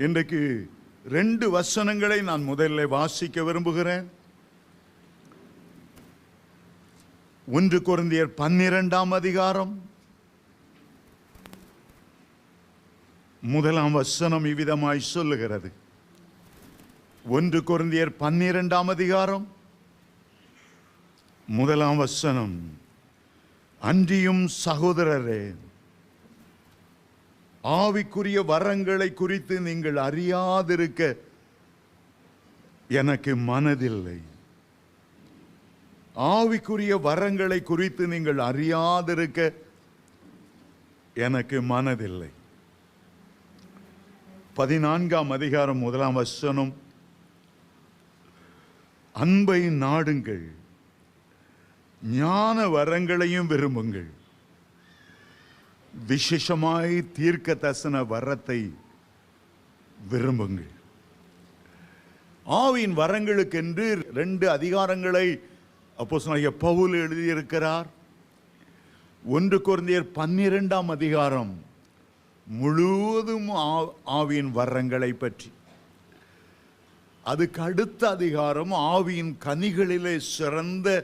இன்றைக்கு 2 வசனங்களை நான் முதலில் வாசிக்க விரும்புகிறேன். 1 கொரிந்தியர் 12ஆம் அதிகாரம் 1ஆம் வசனம் இவ்விதமாய் சொல்லுகிறது. 1 கொரிந்தியர் 12ஆம் அதிகாரம் 1ஆம் வசனம், அன்றியும் சகோதரரே, ஆவிக்குரிய வரங்களை குறித்து நீங்கள் அறியாதிருக்க எனக்கு மனதில்லை. ஆவிக்குரிய வரங்களை குறித்து நீங்கள் அறியாதிருக்க எனக்கு மனதில்லை. 14ஆம் அதிகாரம் 1ஆம் வசனம், அன்பை நாடுங்கள், ஞான வரங்களையும் விரும்புங்கள், விசேஷமாய் தீர்க்க தரிசன வரத்தை விரும்புங்கள். ஆவியின் வரங்களுக்கென்று 2 அதிகாரங்களை அப்போஸ்தலனாகிய பவுல் எழுதியிருக்கிறார். 1 கொரிந்தியர் 12ஆம் அதிகாரம் முழுவதும் ஆவியின் வரங்களை பற்றி. அதுக்கு அடுத்த அதிகாரம் ஆவியின் கனிகளிலே சிறந்த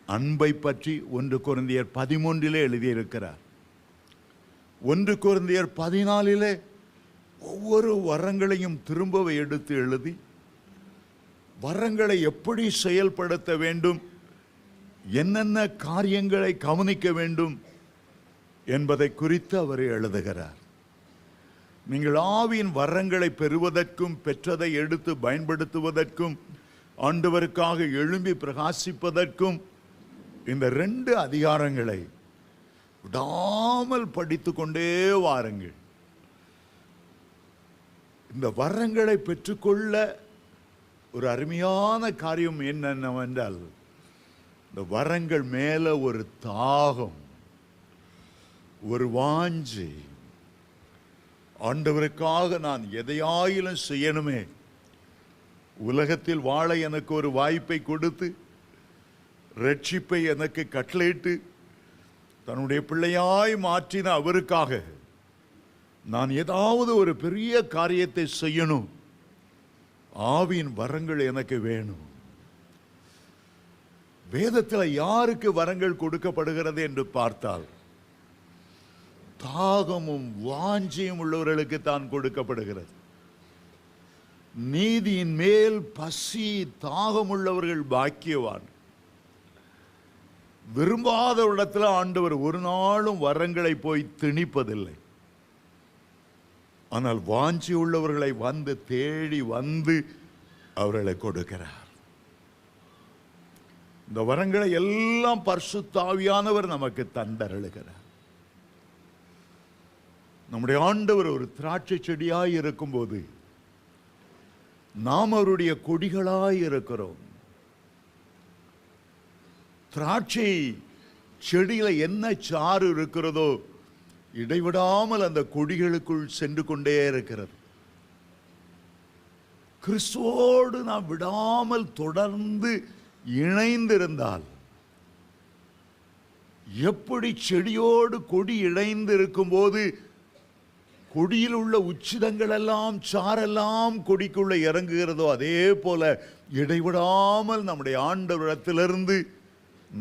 அன்பை பற்றி 1 கொரிந்தியர் 13 எழுதியிருக்கிறார். 1 கொரிந்தியர் 14 ஒவ்வொரு வரங்களையும் திரும்ப எடுத்து எழுதி வரங்களை எப்படி செயல்படுத்த வேண்டும், என்னென்ன காரியங்களை கவனிக்க வேண்டும் என்பதை குறித்து அவர் எழுதுகிறார். நீங்கள் ஆவியின் வரங்களை பெறுவதற்கும் பெற்றதை எடுத்து பயன்படுத்துவதற்கும் ஆண்டவருக்காக எழும்பி பிரகாசிப்பதற்கும் இந்த 2 அதிகாரங்களை விடாமல் படித்து கொண்டே வாருங்கள். இந்த வரங்களை பெற்றுக்கொள்ள ஒரு அருமையான காரியம் என்னென்னவென்றால், இந்த வரங்கள் மேல ஒரு தாகம், ஒரு வாஞ்சை. ஆண்டவருக்காக நான் எதையாயிலும் செய்யணுமே, உலகத்தில் வாழ எனக்கு ஒரு வாய்ப்பை கொடுத்து ரட்சிப்பை எனக்கு கட்டளையிட்டு தன்னுடைய பிள்ளையாய் மாற்றின அவருக்காக நான் ஏதாவது ஒரு பெரிய காரியத்தை செய்யணும். ஆவியின் வரங்கள் எனக்கு வேணும். வேதத்தில் யாருக்கு வரங்கள் கொடுக்கப்படுகிறது என்று பார்த்தால், தாகமும் வாஞ்சியும் உள்ளவர்களுக்கு தான் கொடுக்கப்படுகிறது. நீதியின் மேல் பசி தாகம் உள்ளவர்கள் பாக்கியவான். விரும்பாத இடத்துல ஆண்டவர் ஒரு நாளும் வரங்களை போய் திணிப்பதில்லை. ஆனால் வாஞ்சி உள்ளவர்களை வந்து தேடி வந்து அவர்களை கொடுக்கிறார். இந்த வரங்களை எல்லாம் பரிசுத்த ஆவியானவர் நமக்கு தந்தருளுகிறார். நம்முடைய ஆண்டவர் ஒரு திராட்சை செடியாய் இருக்கும்போது நாம் அவருடைய கொடிகளாய் இருக்கிறோம். திராட்சை செடியில என்ன சாறு இருக்கிறதோ இடைவிடாமல் அந்த கொடிகளுக்குள் சென்று கொண்டே இருக்கிறது. கிறிஸ்துவோடு நாம் விடாமல் தொடர்ந்து இணைந்திருந்தால், எப்படி செடியோடு கொடி இணைந்து இருக்கும் போது கொடியில் உள்ள உச்சிதங்கள் எல்லாம் சாரெல்லாம் கொடிக்குள்ள இறங்குகிறதோ, அதே போல இடைவிடாமல் நம்முடைய ஆண்டவரிடத்திலிருந்து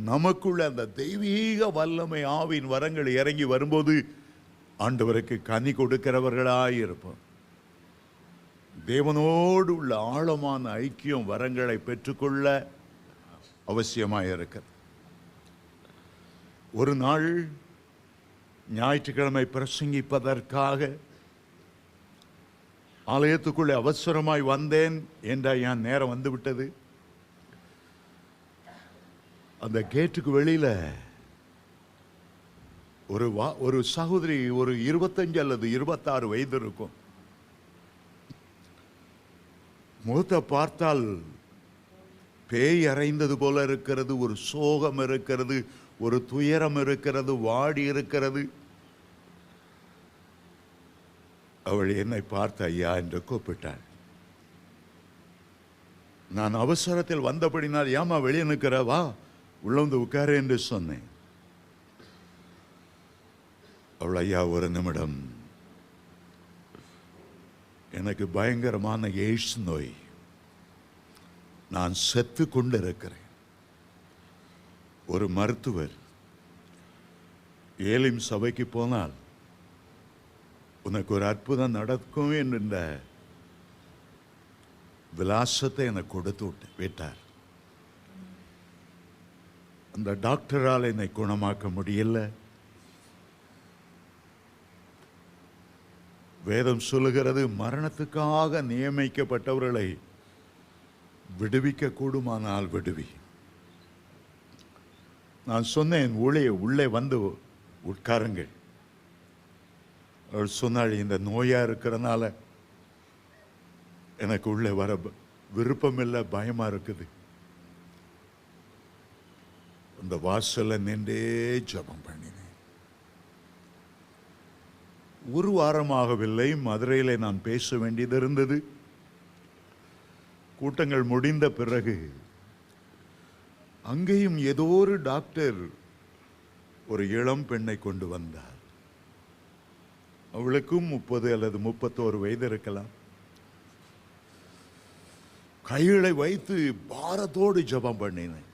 நமக்குள்ள அந்த தெய்வீக வல்லமை ஆவின் வரங்கள் இறங்கி வரும்போது ஆண்டவருக்கு கனி கொடுக்கிறவர்களாய் இருப்போம். தேவனோடு உள்ள ஆழமான ஐக்கியம் வரங்களை பெற்றுக்கொள்ள அவசியமாக இருக்கிறது. ஒரு நாள் ஞாயிற்றுக்கிழமை பிரசங்கிப்பதற்காக ஆலயத்துக்குள்ளே அவசரமாய் வந்தேன் என்ற என் நேரம் வந்துவிட்டது. அந்த கேட்டுக்கு வெளியில ஒரு சகோதரி, ஒரு 25 அல்லது 26 வயது இருக்கும். முகத்தை பார்த்தால் பேய் அறைந்தது போல இருக்கிறது, ஒரு சோகம் இருக்கிறது, ஒரு துயரம் இருக்கிறது, வாடி இருக்கிறது. அவள் என்னை பார்த்த ஐயா என்று கூப்பிட்டாள். நான் அவசரத்தில் வந்தபடினால், ஏமா வெளியே நிற்கிறவா, உள்ள வந்து உட்காரு என்று சொன்னேன். அவள், ஐயா ஒரு நிமிடம், எனக்கு பயங்கரமான எய்ட்ஸ் நோய், நான் செத்து கொண்டிருக்கிறேன். ஒரு மருத்துவர், ஏலிம் சபைக்கு போனால் உனக்கு ஒரு அற்புதம் நடக்கும் என்ற விலாசத்தை எனக்கு கொடுத்து விட்டார். அந்த டாக்டரால் என்னை குணமாக்க முடியல. வேதம் சொல்லுகிறது, மரணத்துக்காக நியமிக்கப்பட்டவர்களை விடுவிக்க கூடுமானால் விடுவி. நான் சொன்னேன், உள்ளே வந்து உட்காருங்கள். அவள் சொன்னாள், இந்த நோயா இருக்கிறனால எனக்கு உள்ளே வர விருப்பம் இல்லை, பயமா இருக்குது. அந்த வாசல்ல நின்றே ஜெபம் பண்ணினேன். ஒரு வாரமாகவில்லை, மதுரையிலே நான் பேச வேண்டியது இருந்தது. கூட்டங்கள் முடிந்த பிறகு அங்கேயும் ஏதோ ஒரு டாக்டர் ஒரு இளம் பெண்ணை கொண்டு வந்தார். அவளுக்கும் 30 அல்லது 31 வயது இருக்கலாம். கைகளை வைத்து பாரத்தோடு ஜெபம் பண்ணினேன்.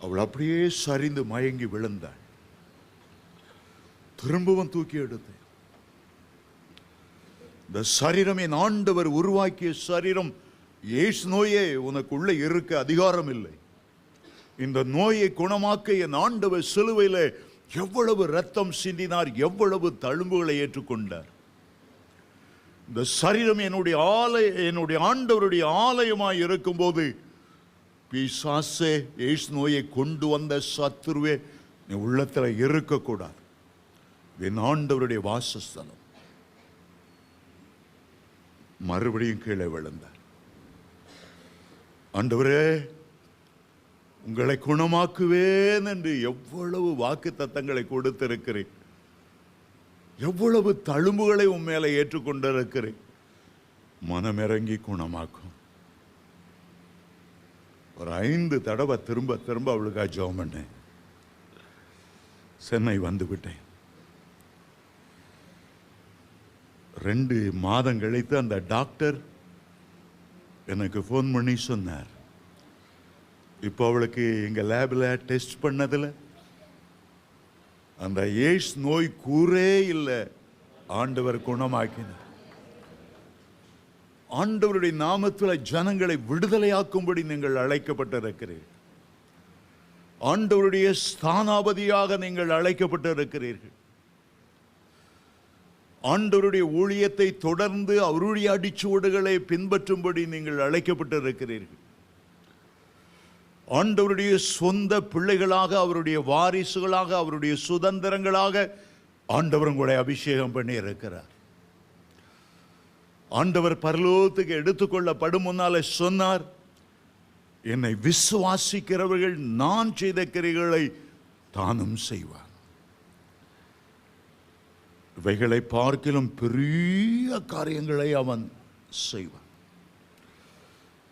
அவள் அப்படியே சரிந்து மயங்கி விழுந்தாள். திரும்பவும் தூக்கி எடுத்தேன். இந்த சரீரம் என் ஆண்டவர் உருவாக்கிய சரீரம். எய்ட்ஸ் நோயே உனக்குள்ள இருக்க அதிகாரம் இல்லை. இந்த நோயை குணமாக்க என் ஆண்டவர் சிலுவையில் எவ்வளவு ரத்தம் சிந்தினார், எவ்வளவு தழும்புகளை ஏற்றுக்கொண்டார். இந்த சரீரம் என்னுடைய ஆண்டவருடைய ஆலயமாய் இருக்கும்போது, பிசாசே, எய்ட்ஸ் நோயை கொண்டு வந்த சத்துருவே, நீ உள்ளத்தில் இருக்கக்கூடாது. என் ஆண்டவருடைய வாசஸ்தலம். மறுபடியும் கீழே விழுந்தார். ஆண்டவரே, உங்களை குணமாக்குவேன் என்று எவ்வளவு வாக்கு தத்தங்களை கொடுத்திருக்கிறேன், எவ்வளவு தழும்புகளை உன் மேலே ஏற்றுக்கொண்டிருக்கிறேன். மனமிறங்கி குணமாக்கும். ஒரு 5 தடவை திரும்ப திரும்ப அவளுக்காக ஜெபம் பண்ணேன். சென்னை வந்து விட்டேன். 2 மாதம் கழித்து அந்த டாக்டர் எனக்கு ஃபோன் பண்ணி சொன்னார், இப்போ அவளுக்கு எங்க லேபில் டெஸ்ட் பண்ணதில் அந்த எய்ட்ஸ் நோய் கூரே இல்லை, ஆண்டவர் குணமாக்கினார். ஆண்டவருடைய நாமத்தில் ஜனங்களை விடுதலையாக்கும்படி நீங்கள் அழைக்கப்பட்டிருக்கிறீர்கள். ஆண்டவருடைய ஸ்தானாபதியாக நீங்கள் அழைக்கப்பட்டிருக்கிறீர்கள். ஆண்டவருடைய ஊழியத்தை தொடர்ந்து அவருடைய அடிச்சுவடுகளை பின்பற்றும்படி நீங்கள் அழைக்கப்பட்டிருக்கிறீர்கள். ஆண்டவருடைய சொந்த பிள்ளைகளாக, அவருடைய வாரிசுகளாக, அவருடைய சுதந்திரங்களாக ஆண்டவர் உங்களை அபிஷேகம் பண்ணி இருக்கிறார். ஆண்டவர் பரலோகத்துக்கு எடுத்துக்கொள்ளப்படும் முன்னாலே சொன்னார், என்னை விசுவாசிக்கிறவர்கள் நான் செய்த கிரியைகளை தானும் செய்வார். இவைகளை பார்க்கிலும் பெரிய காரியங்களை அவன் செய்வான்.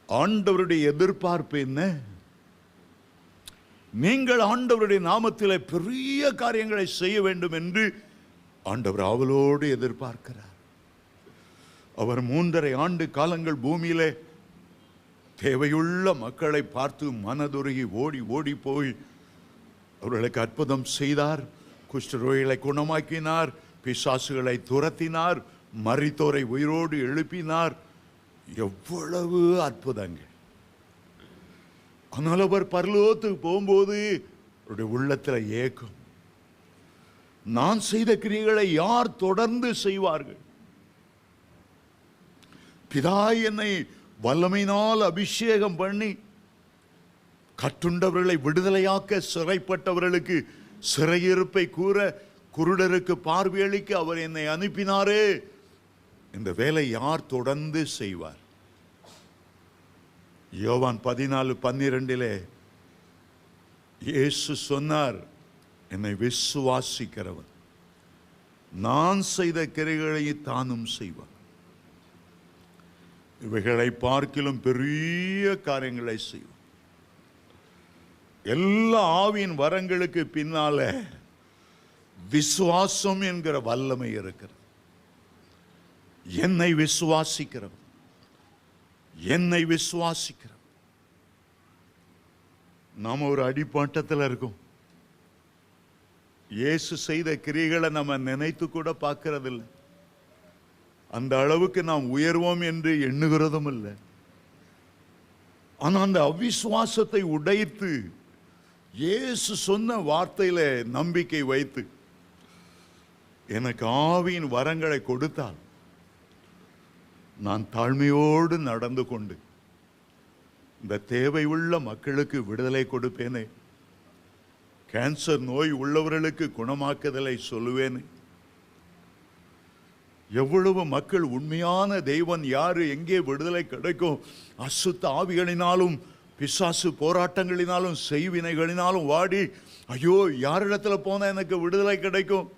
ஆண்டவருடைய எதிர்பார்ப்பு என்ன? நீங்கள் ஆண்டவருடைய நாமத்தில் பெரிய காரியங்களை செய்ய வேண்டும் என்று ஆண்டவர் அவளோடு எதிர்பார்க்கிறார். அவர் 3.5 ஆண்டு காலங்கள் பூமியிலே தேவையுள்ள மக்களை பார்த்து மனதுருகி ஓடி ஓடி போய் அவர்களுக்கு அற்புதம் செய்தார். குஷ்டரோகிகளை குணமாக்கினார், பிசாசுகளை துரத்தினார், மரித்தோரை உயிரோடு எழுப்பினார். எவ்வளவு அற்புதங்கள்! ஆனால் அவர் பரலோகத்துக்கு போகும்போது அவருடைய உள்ளத்தில் ஏக்கம், நான் செய்த கிரியைகளை யார் தொடர்ந்து செய்வார்கள்? பிதா என்னை வல்லமையினால் அபிஷேகம் பண்ணி கட்டுண்டவர்களை விடுதலையாக்க, சிறைப்பட்டவர்களுக்கு சிறையிருப்பை கூற, குருடருக்கு பார்வையளிக்க அவர் என்னை அனுப்பினாரே. இந்த வேலை யார் தொடர்ந்து செய்வார்? யோவான் 14:12 இயேசு சொன்னார், என்னை விசுவாசிக்கிறவன் நான் செய்த கிரியைகளை தானும் செய்வான். இவைகளை பார்க்கிலும் பெரிய காரியங்களை செய்வான். எல்லா ஆவியின் வரங்களுக்கு பின்னால விசுவாசம் என்கிற வல்லமை இருக்கிறது. என்னை விசுவாசிக்கிறவர், என்னை விசுவாசிக்கிறவர். நாம ஒரு அடிப்பாட்டத்தில் இருக்கோம். இயேசு செய்த கிரியைகளை நம்ம நினைத்து கூட பார்க்கறதில்லை. அந்த அளவுக்கு நாம் உயர்வோம் என்று எண்ணுகிறதும் இல்லை. ஆனா அந்த அவிசுவாசத்தை உடைத்து இயேசு சொன்ன வார்த்தையில நம்பிக்கை வைத்து எனக்கு ஆவியின் வரங்களை கொடுத்தால் நான் தாழ்மையோடு நடந்து கொண்டு இந்த தேவை உள்ள மக்களுக்கு விடுதலை கொடுப்பேனே, கேன்சர் நோய் உள்ளவர்களுக்கு குணமாக்குதலை சொல்லுவேனே. எவ்வளவு மக்கள் உண்மையான தெய்வன் யாரு, எங்கே விடுதலை கிடைக்கும், அசுத்த ஆவிகளினாலும் பிசாசு போராட்டங்களினாலும் செய்வினைகளினாலும் வாடி ஐயோ யாரிடத்துல போனா எனக்கு விடுதலை கிடைக்கும்,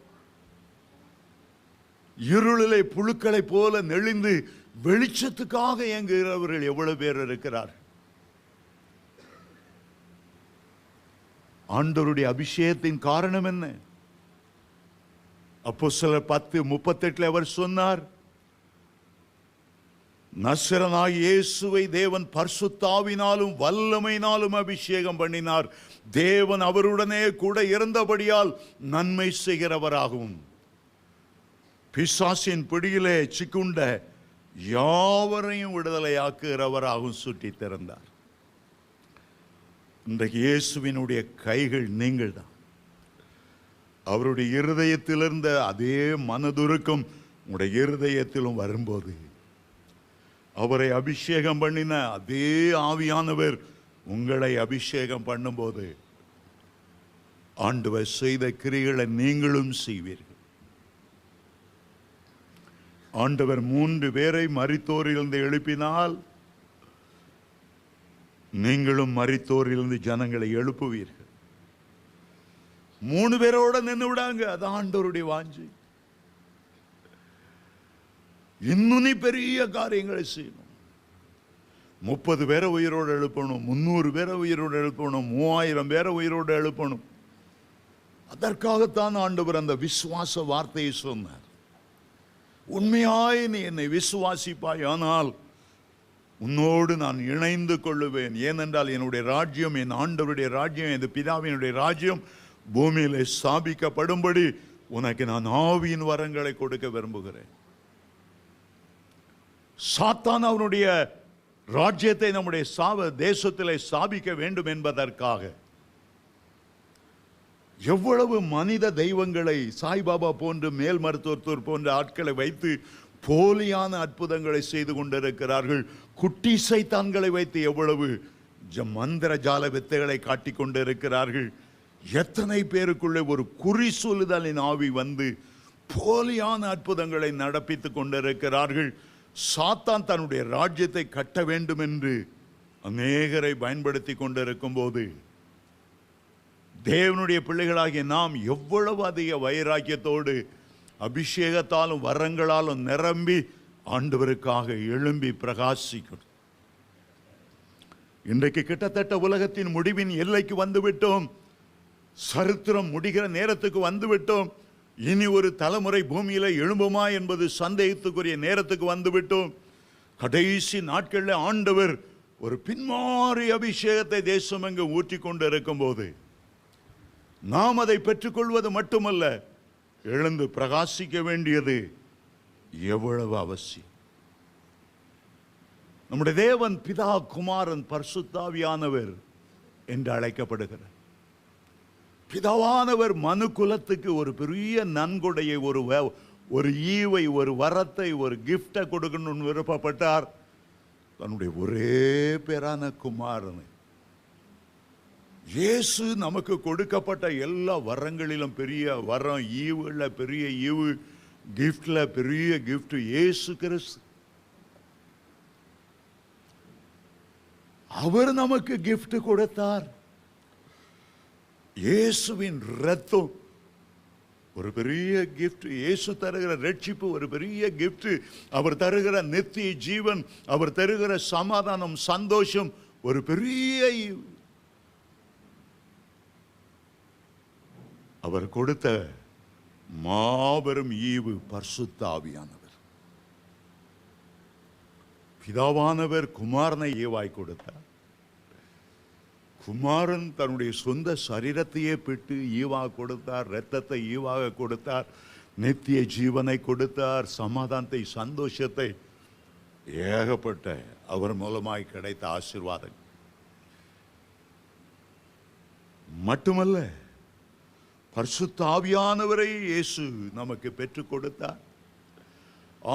இருளிலே புழுக்களை போல நெளிந்து வெளிச்சத்துக்காக இயங்குகிறவர்கள் எவ்வளவு பேர் இருக்கிறார். ஆண்டவருடைய அபிஷேகத்தின் காரணம் என்ன? அப்போஸ்தலர் 10:38 அவர் சொன்னார், நசரேயனாகிய இயேசுவை தேவன் பரிசுத்தாவினாலும் வல்லமையினாலும் அபிஷேகம் பண்ணினார். தேவன் அவருடனே கூட இருந்தபடியால் நன்மை செய்கிறவராகவும் பிசாசின் பிடியிலே சிக்குண்ட யாவரையும் விடுதலையாக்குகிறவராகவும் சுற்றி திறந்தார். இன்றைக்கு இயேசுவினுடைய கைகள் நீங்கள் தான். அவருடைய இருதயத்தில் இருந்த அதே மனதுருக்கம் உங்களுடைய இருதயத்திலும் வரும்போது, அவரை அபிஷேகம் பண்ணின அதே ஆவியானவர் உங்களை அபிஷேகம் பண்ணும்போது ஆண்டவர் செய்த கிரியைகளை நீங்களும் செய்வீர்கள். ஆண்டவர் 3 பேரை மரித்தோரிலிருந்து எழுப்பினால் நீங்களும் மரித்தோரிலிருந்து ஜனங்களை எழுப்புவீர்கள். 3 பேரோட நின்று விடாங்க. அது ஆண்டவருடைய வாஞ்சை. இன்னும் நீ பெரிய காரியங்களை செய்யணும். 30 பேரை உயிரோடு எழுப்பணும், 300 பேரை உயிரோடு எழுப்பணும், 3000 பேரை உயிரோடு எழுப்பணும். அதற்காகத்தான் ஆண்டவர் அந்த விசுவாச வார்த்தையை சொன்னார். உண்மையாய் நீ என்னை விசுவாசிப்பாய், ஆனால் உன்னோடு நான் இணைந்து கொள்ளுவேன். ஏனென்றால் என்னுடைய ராஜ்யம், என் ஆண்டவருடைய ராஜ்யம், என் பிதாவினுடைய ராஜ்யம் பூமியிலே ஸ்தாபிக்கப்படும்படி உனக்கு நான் ஆவியின் வரங்களை கொடுக்க விரும்புகிறேன். சாத்தான் அவனுடைய ராஜ்யத்தை நம்முடைய தேசத்திலே ஸ்தாபிக்க வேண்டும் என்பதற்காக எவ்வளவு மனித தெய்வங்களை, சாய்பாபா போன்று, மேல் மருத்துவத்தூர் போன்ற ஆட்களை வைத்து போலியான அற்புதங்களை செய்து கொண்டிருக்கிறார்கள். குட்டி சைத்தான்களை வைத்து எவ்வளவு மந்திர ஜால வித்தைகளை காட்டிக் கொண்டிருக்கிறார்கள். எத்தனை பேருக்குள்ளே ஒரு குறி சொல்லுதலின் ஆவி வந்து போலியான அற்புதங்களை நடப்பித்துக் கொண்டிருக்கிறார்கள். சாத்தான் தன்னுடைய ராஜ்யத்தை கட்ட வேண்டும் என்று அநேகரை பயன்படுத்தி கொண்டிருக்கும் போது தேவனுடைய பிள்ளைகளாகிய நாம் எவ்வளவு அதிக வைராக்கியத்தோடு அபிஷேகத்தாலும் வரங்களாலும் நிரம்பி ஆண்டவருக்காக எழும்பி பிரகாசிக்கணும். இன்றைக்கு கிட்டத்தட்ட உலகத்தின் முடிவின் எல்லைக்கு வந்துவிட்டோம். சரித்திரம் முடிகிற நேரத்துக்கு வந்துவிட்டோம். இனி ஒரு தலைமுறை பூமியில எழும்புமா என்பது சந்தேகத்துக்குரிய நேரத்துக்கு வந்துவிட்டோம். கடைசி நாட்களில் ஆண்டவர் ஒரு பின்மாறி அபிஷேகத்தை தேசம் எங்கு ஊற்றி கொண்டு இருக்கும் போது நாம் அதை பெற்றுக்கொள்வது மட்டுமல்ல, எழுந்து பிரகாசிக்க வேண்டியது எவ்வளவு அவசியம். நம்முடைய தேவன் பிதா, குமாரன், பரிசுத்தாவியானவர் என்று அழைக்கப்படுகிறார். பிதாவானவர் மனு குலத்துக்கு ஒரு பெரிய நன்கொடையை, ஒரு ஈவை, ஒரு வரத்தை, ஒரு கிஃப்டை கொடுக்கணும்னு விருப்பப்பட்டார். தன்னுடைய ஒரே பேரான குமாரனை, இயேசு நமக்கு கொடுக்கப்பட்ட எல்லா வரங்களிலும் பெரிய வரம், ஈவுல பெரிய ஈவு, கிஃப்ட்ல பெரிய கிஃப்ட் இயேசு கிறிஸ்து. அவர் நமக்கு கிஃப்ட் கொடுத்தார். இயேசுவின் ரத்தம் ஒரு பெரிய கிஃப்ட். இயேசு தருகிற ரட்சிப்பு ஒரு பெரிய கிஃப்ட். அவர் தருகிற நித்திய ஜீவன், அவர் தருகிற சமாதானம், சந்தோஷம் ஒரு பெரிய. அவர் கொடுத்த மாபெரும் ஈவு பரிசுத்த ஆவியானவர். பிதாவானவர் குமாரனை ஈவாய் கொடுத்தார். குமாரன் தன்னுடைய சொந்த சரீரத்தையே பெற்று ஈவா கொடுத்தார், இரத்தத்தை ஈவாக கொடுத்தார், நித்திய ஜீவனை கொடுத்தார், சமாதானத்தை, சந்தோஷத்தை, ஏகப்பட்ட அவர் மூலமாய் கிடைத்த ஆசீர்வாதம் மட்டுமல்ல, பரிசுத்த ஆவியானவரை இயேசு நமக்கு பெற்றுக் கொடுத்தார்.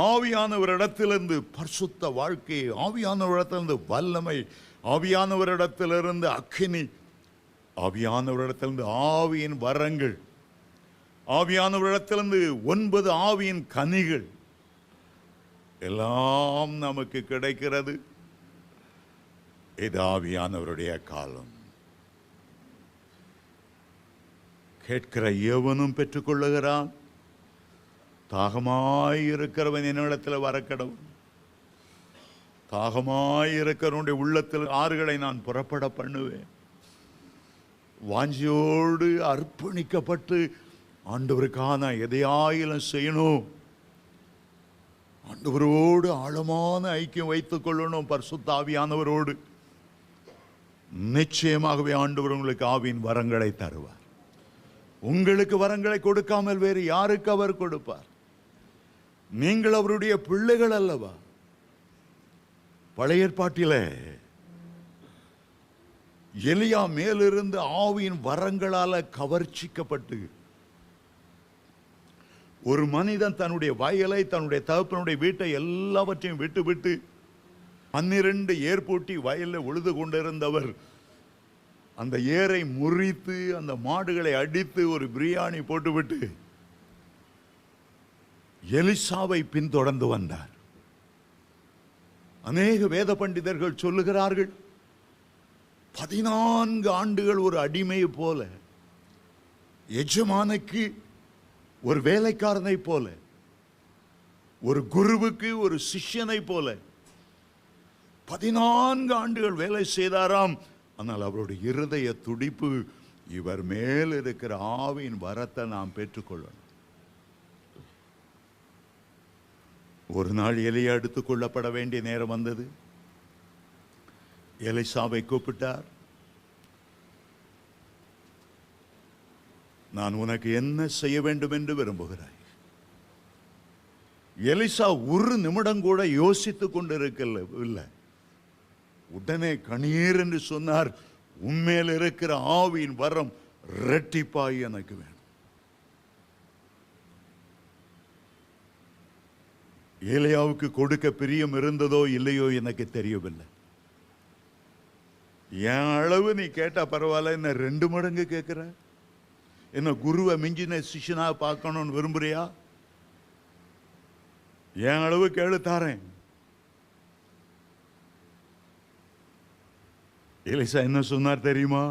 ஆவியானவரிடத்திலிருந்து பரிசுத்த வாழ்க்கை, ஆவியானவரிடத்திலிருந்து வல்லமை, ஆவியானவரிடத்திலிருந்து அக்கினி, ஆவியானவரிடத்திலிருந்து ஆவியின் வரங்கள், ஆவியானவரிடத்திலிருந்து 9 ஆவியின் கனிகள் எல்லாம் நமக்கு கிடைக்கிறது. இது ஆவியானவருடைய காலம். கேட்கிற எவனும் பெற்றுக்கொள்ளுகிறான். தாகமாயிருக்கிறவன் என்னிடத்தில் வரக்கடவும். தாகமாயிருக்கிறவனுடைய உள்ளத்தில் ஆறுகளை நான் புறப்பட பண்ணுவேன். வாஞ்சியோடு அர்ப்பணிக்கப்பட்டு ஆண்டவருக்கான எதையாயிலும் செய்யணும். ஆண்டவரோடு ஆழமான ஐக்கியம் வைத்துக் கொள்ளணும். பரிசுத்த ஆவியானவரோடு நிச்சயமாகவே ஆண்டவர் உங்களுக்கு ஆவியின் வரங்களை தருவார். உங்களுக்கு வரங்களை கொடுக்காமல் வேறு யாருக்கு அவர் கொடுப்பார்? நீங்கள் அவருடைய பிள்ளைகள் அல்லவா? பழைய ஏற்பாட்டிலே எலியா மேலிருந்து ஆவியின் வரங்களால கவர்ச்சிக்கப்பட்டு ஒரு மனிதன் தன்னுடைய வயலை, தன்னுடைய தகப்பனுடைய வீட்டை எல்லாவற்றையும் விட்டு 12 ஏர் பூட்டி வயலில் உழுது கொண்டிருந்தவர் அந்த ஏரை முறித்து அந்த மாடுகளை அடித்து ஒரு பிரியாணி போட்டுவிட்டு எலிசாவை பின்தொடர்ந்து வந்தார். அநேக வேத பண்டிதர்கள் சொல்லுகிறார்கள், 14 ஆண்டுகள் ஒரு அடிமையை போல, எஜமானுக்கு ஒரு வேலைக்காரனை போல, ஒரு குருவுக்கு ஒரு சிஷ்யனை போல 14 ஆண்டுகள் வேலை செய்தாராம். ஆனால் அவருடைய இருதய துடிப்பு, இவர் மேல் இருக்கிற ஆவியின் வரத்தை நாம் பெற்றுக்கொள்ளணும். ஒரு நாள் எலியா எடுத்துக் கொள்ளப்பட வேண்டிய நேரம் வந்தது. எலிசாவை கூப்பிட்டார். நான் உனக்கு என்ன செய்ய வேண்டும் என்று விரும்புகிறாய்? எலிசா ஒரு நிமிடம் கூட யோசித்துக் கொண்டிருக்கல. உடனே கணீர் என்று சொன்னார், உண்மையில் இருக்கிற ஆவியின் வரம் இரட்டிப்பாய் எனக்கு வேணும். ஏலியாவுக்கு கொடுக்க பிரியம் இருந்ததோ இல்லையோ எனக்கு தெரியவில்லை. என் அளவு நீ கேட்டா பரவாயில்ல, என்ன 2 மடங்கு கேட்கிற? என்ன குருவை மிஞ்சின சிஷ்யனா பார்க்கணும்னு விரும்புறியா? என் அளவு கேளு, தாரேன். எலிசா என்ன சொன்னார் தெரியுமா?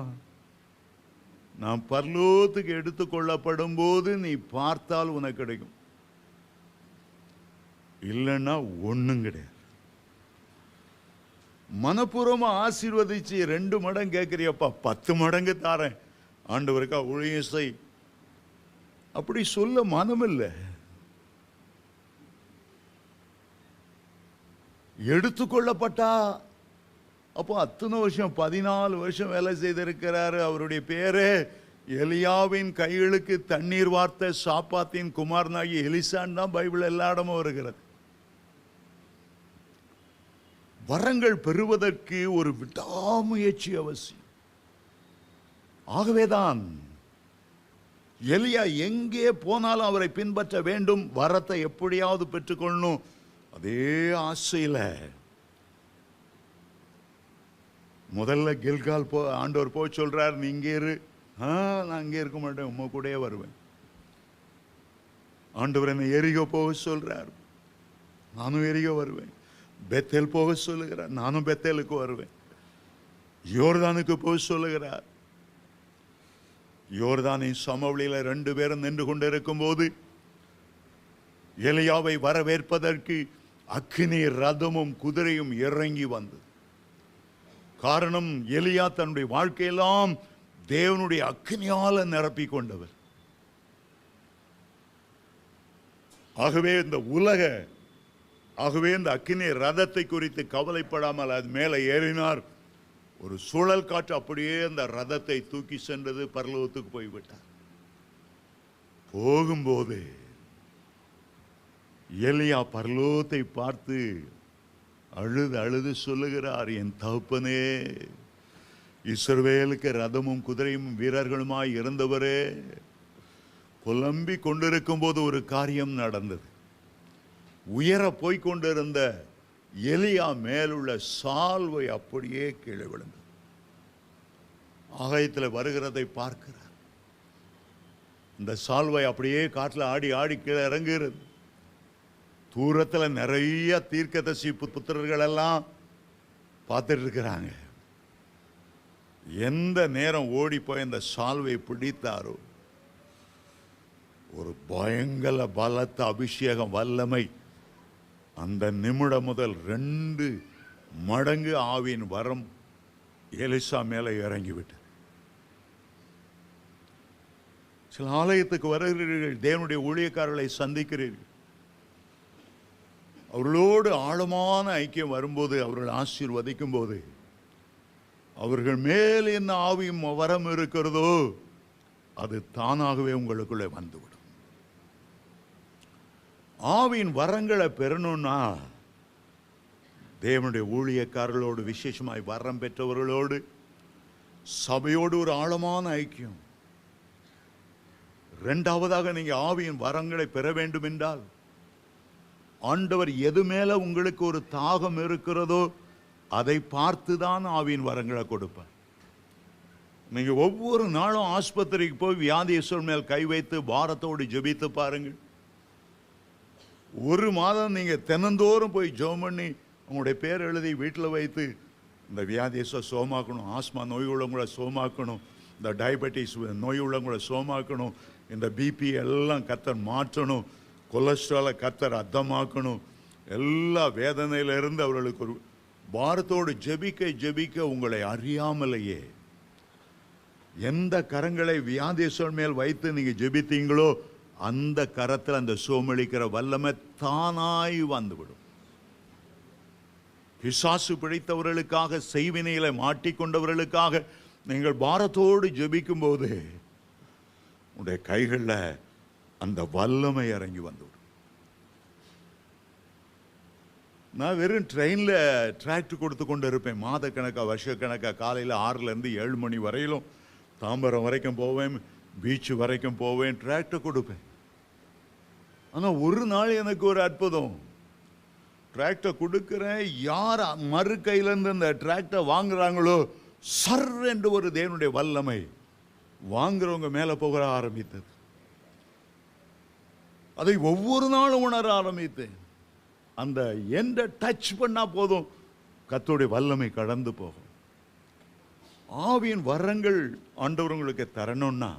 நான் பரலோகத்துக்கு எடுத்துக் கொள்ளப்படும் போது நீ பார்த்தால் உனக்கு கிடைக்கும், இல்லைன்னா ஒண்ணும் கிடையாது. மனப்பூர்வமா ஆசீர்வதிச்சு 2 மடங்கு கேட்கிறியப்பா, 10 மடங்கு தாரேன், ஆண்டவருக்கா ஊழியம் செய். அப்படி சொல்ல மனமில்லை. எடுத்துக்கொள்ளப்பட்டா அப்போ அத்தனை வருஷம் 14 வருஷம் வேலை செய்திருக்கிறாரு. அவருடைய பேரே எலியாவின் கைகளுக்கு தண்ணீர் வார்த்த சாப்பாத்தின் குமாரனாகி எலிசான் தான் பைபிள் எல்லா இடமும் வருகிறது. வரங்கள் பெறுவதற்கு ஒரு விடாமுயற்சி அவசியம். ஆகவேதான் எலியா எங்கே போனாலும் அவரை பின்பற்ற வேண்டும், வரத்தை எப்படியாவது பெற்றுக்கொள்ளணும். அதே ஆசையில முதல்ல கில்கால் ஆண்டவர் போய் சொல்றார், நீ இங்கே இரு. நான் அங்கே இருக்க மாட்டேன், உம்ம கூடயே வருவேன். ஆண்டவர் என்னை எரிகோ போக சொல்றார், நானும் எரிகோ வருவேன். பெத்தேல் போக சொல்லுகிறார், நானும் பெத்தேலுக்கு வருவேன். யோர்தானுக்கு போக சொல்லுகிறார். யோர்தானின் சமவெளியில 2 பேரும் நின்று கொண்டிருக்கும் போது எலியாவை வரவேற்பதற்கு அக்கினி ரதமும் குதிரையும் இறங்கி வந்தது. காரணம், எலியா தன்னுடைய வாழ்க்கையெல்லாம் தேவனுடைய அக்கினியால நிரப்பி கொண்டவர். ஆகவே இந்த உலக ஆகவே இந்த அக்கினி ரதத்தை குறித்து கவலைப்படாமல் அது மேலே ஏறினார். ஒரு சுழல் காற்று அப்படியே அந்த ரதத்தை தூக்கி சென்றது. பரலோகத்துக்கு போய்விட்டார். போகும்போது எலியா பரலோகத்தை பார்த்து அழுது அழுது சொல்லுகிறார், என் தகப்பனே, இஸ்ரவேலுக்கு ரதமும் குதிரையும் வீரர்களுமாய் இருந்தவரே, புலம்பி கொண்டிருக்கும் போது ஒரு காரியம் நடந்தது. உயர போய்கொண்டிருந்த எலியா மேலுள்ள சால்வை அப்படியே கீழே விழுந்தது. ஆகாயத்தில் வருகிறதை பார்க்கிறார். இந்த சால்வை அப்படியே காட்டில் ஆடி ஆடி கீழே இறங்குகிறது. தூரத்தில் நிறைய தீர்க்கதரிசி புத்திரர்கள் எல்லாம் பார்த்துட்டு இருக்கிறாங்க. எந்த நேரம் ஓடி போய் அந்த சால்வை பிடித்தாரோ ஒரு பயங்கர பலத்த அபிஷேகம் வல்லமை அந்த நிமிடம் முதல் 2 மடங்கு ஆவியின் வரம் எலிசா மேலே இறங்கிவிட்டது. சில ஆலயத்துக்கு வருகிறீர்கள், தேவனுடைய ஊழியக்காரர்களை சந்திக்கிறீர்கள். அவர்களோடு ஆழமான ஐக்கியம் வரும்போது, அவர்கள் ஆசீர்வதிக்கும் போது, அவர்கள் மேல் என்ன ஆவியும் வரம் இருக்கிறதோ அது தானாகவே உங்களுக்குள்ளே வந்துவிடும். ஆவியின் வரங்களை பெறணும்னா தேவனுடைய ஊழியக்காரர்களோடு, விசேஷமாய் வரம் பெற்றவர்களோடு, சபையோடு ஒரு ஆழமான ஐக்கியம். 2வதாக நீங்க ஆவியின் வரங்களை பெற வேண்டும் என்றால், ஆண்டவர் எது மேல உங்களுக்கு ஒரு தாகம் இருக்கிறதோ அதை பார்த்துதான் ஆவியின் வரங்களை கொடுப்பார். நீங்க ஒவ்வொரு நாளும் ஆஸ்பத்திரிக்கு போய் வியாதியஸ்தர் மேல் கை வைத்து பாரத்தோடு ஜெபித்து பாருங்கள். 1 மாதம் நீங்க தினந்தோறும் போய் ஜெபம் பண்ணி உங்களுடைய பேர் எழுதி வீட்டில் வைத்து, இந்த வியாதியஸ்தரை சோமாக்கணும், ஆஸ்மா நோய் உள்ளவங்களை சோமாக்கணும், இந்த டயபெட்டிஸ் நோய் உள்ளவங்களை சோமாக்கணும், இந்த பிபி எல்லாம் கர்த்தர் மாற்றணும், கொலஸ்ட்ராலை கர்த்தர் அர்த்தமாக்கணும், எல்லா வேதனையிலிருந்து அவர்களுக்கு ஒரு பாரத்தோடு ஜெபிக்க ஜெபிக்க உங்களை அறியாமலேயே எந்த கரங்களை வியாதியஸ்தர் மேல் வைத்து நீங்க ஜெபித்தீங்களோ அந்த கரத்தில் அந்த சோமளிக்கிற வல்லமை தானாய் வந்துவிடும். பிசாசு பிடித்தவர்களுக்காக, செய்வினையில மாட்டிக்கொண்டவர்களுக்காக நீங்கள் பாரத்தோடு ஜெபிக்கும் போது உடைய கைகளில் அந்த வல்லமை இறங்கி வந்துவிடும். நான் வெறும் ட்ரெயினில் டிராக்ட் கொடுத்து கொண்டு இருப்பேன். மாதக்கணக்காக, வருஷக்கணக்காக, காலையில் 6லேருந்து 7 மணி வரையிலும் தாம்பரம் வரைக்கும் போவேன், பீச் வரைக்கும் போவேன், டிராக்டை கொடுப்பேன். ஆனால் ஒரு நாள் எனக்கு ஒரு அற்புதம். டிராக்டை கொடுக்கிறேன், யார் மறு கையிலேருந்து அந்த டிராக்டை வாங்குறாங்களோ சர் என்று ஒரு தேவனுடைய வல்லமை வாங்குறவங்க மேலே போக ஆரம்பித்தது. அதை ஒவ்வொரு நாளும் உணர ஆரம்பித்தேன். அந்த எந்த டச் பண்ணா போதும் கர்த்தருடைய வல்லமை கடந்து போகும். ஆவியின் வரங்கள் ஆண்டவர் உங்களுக்கு தரணும்னா,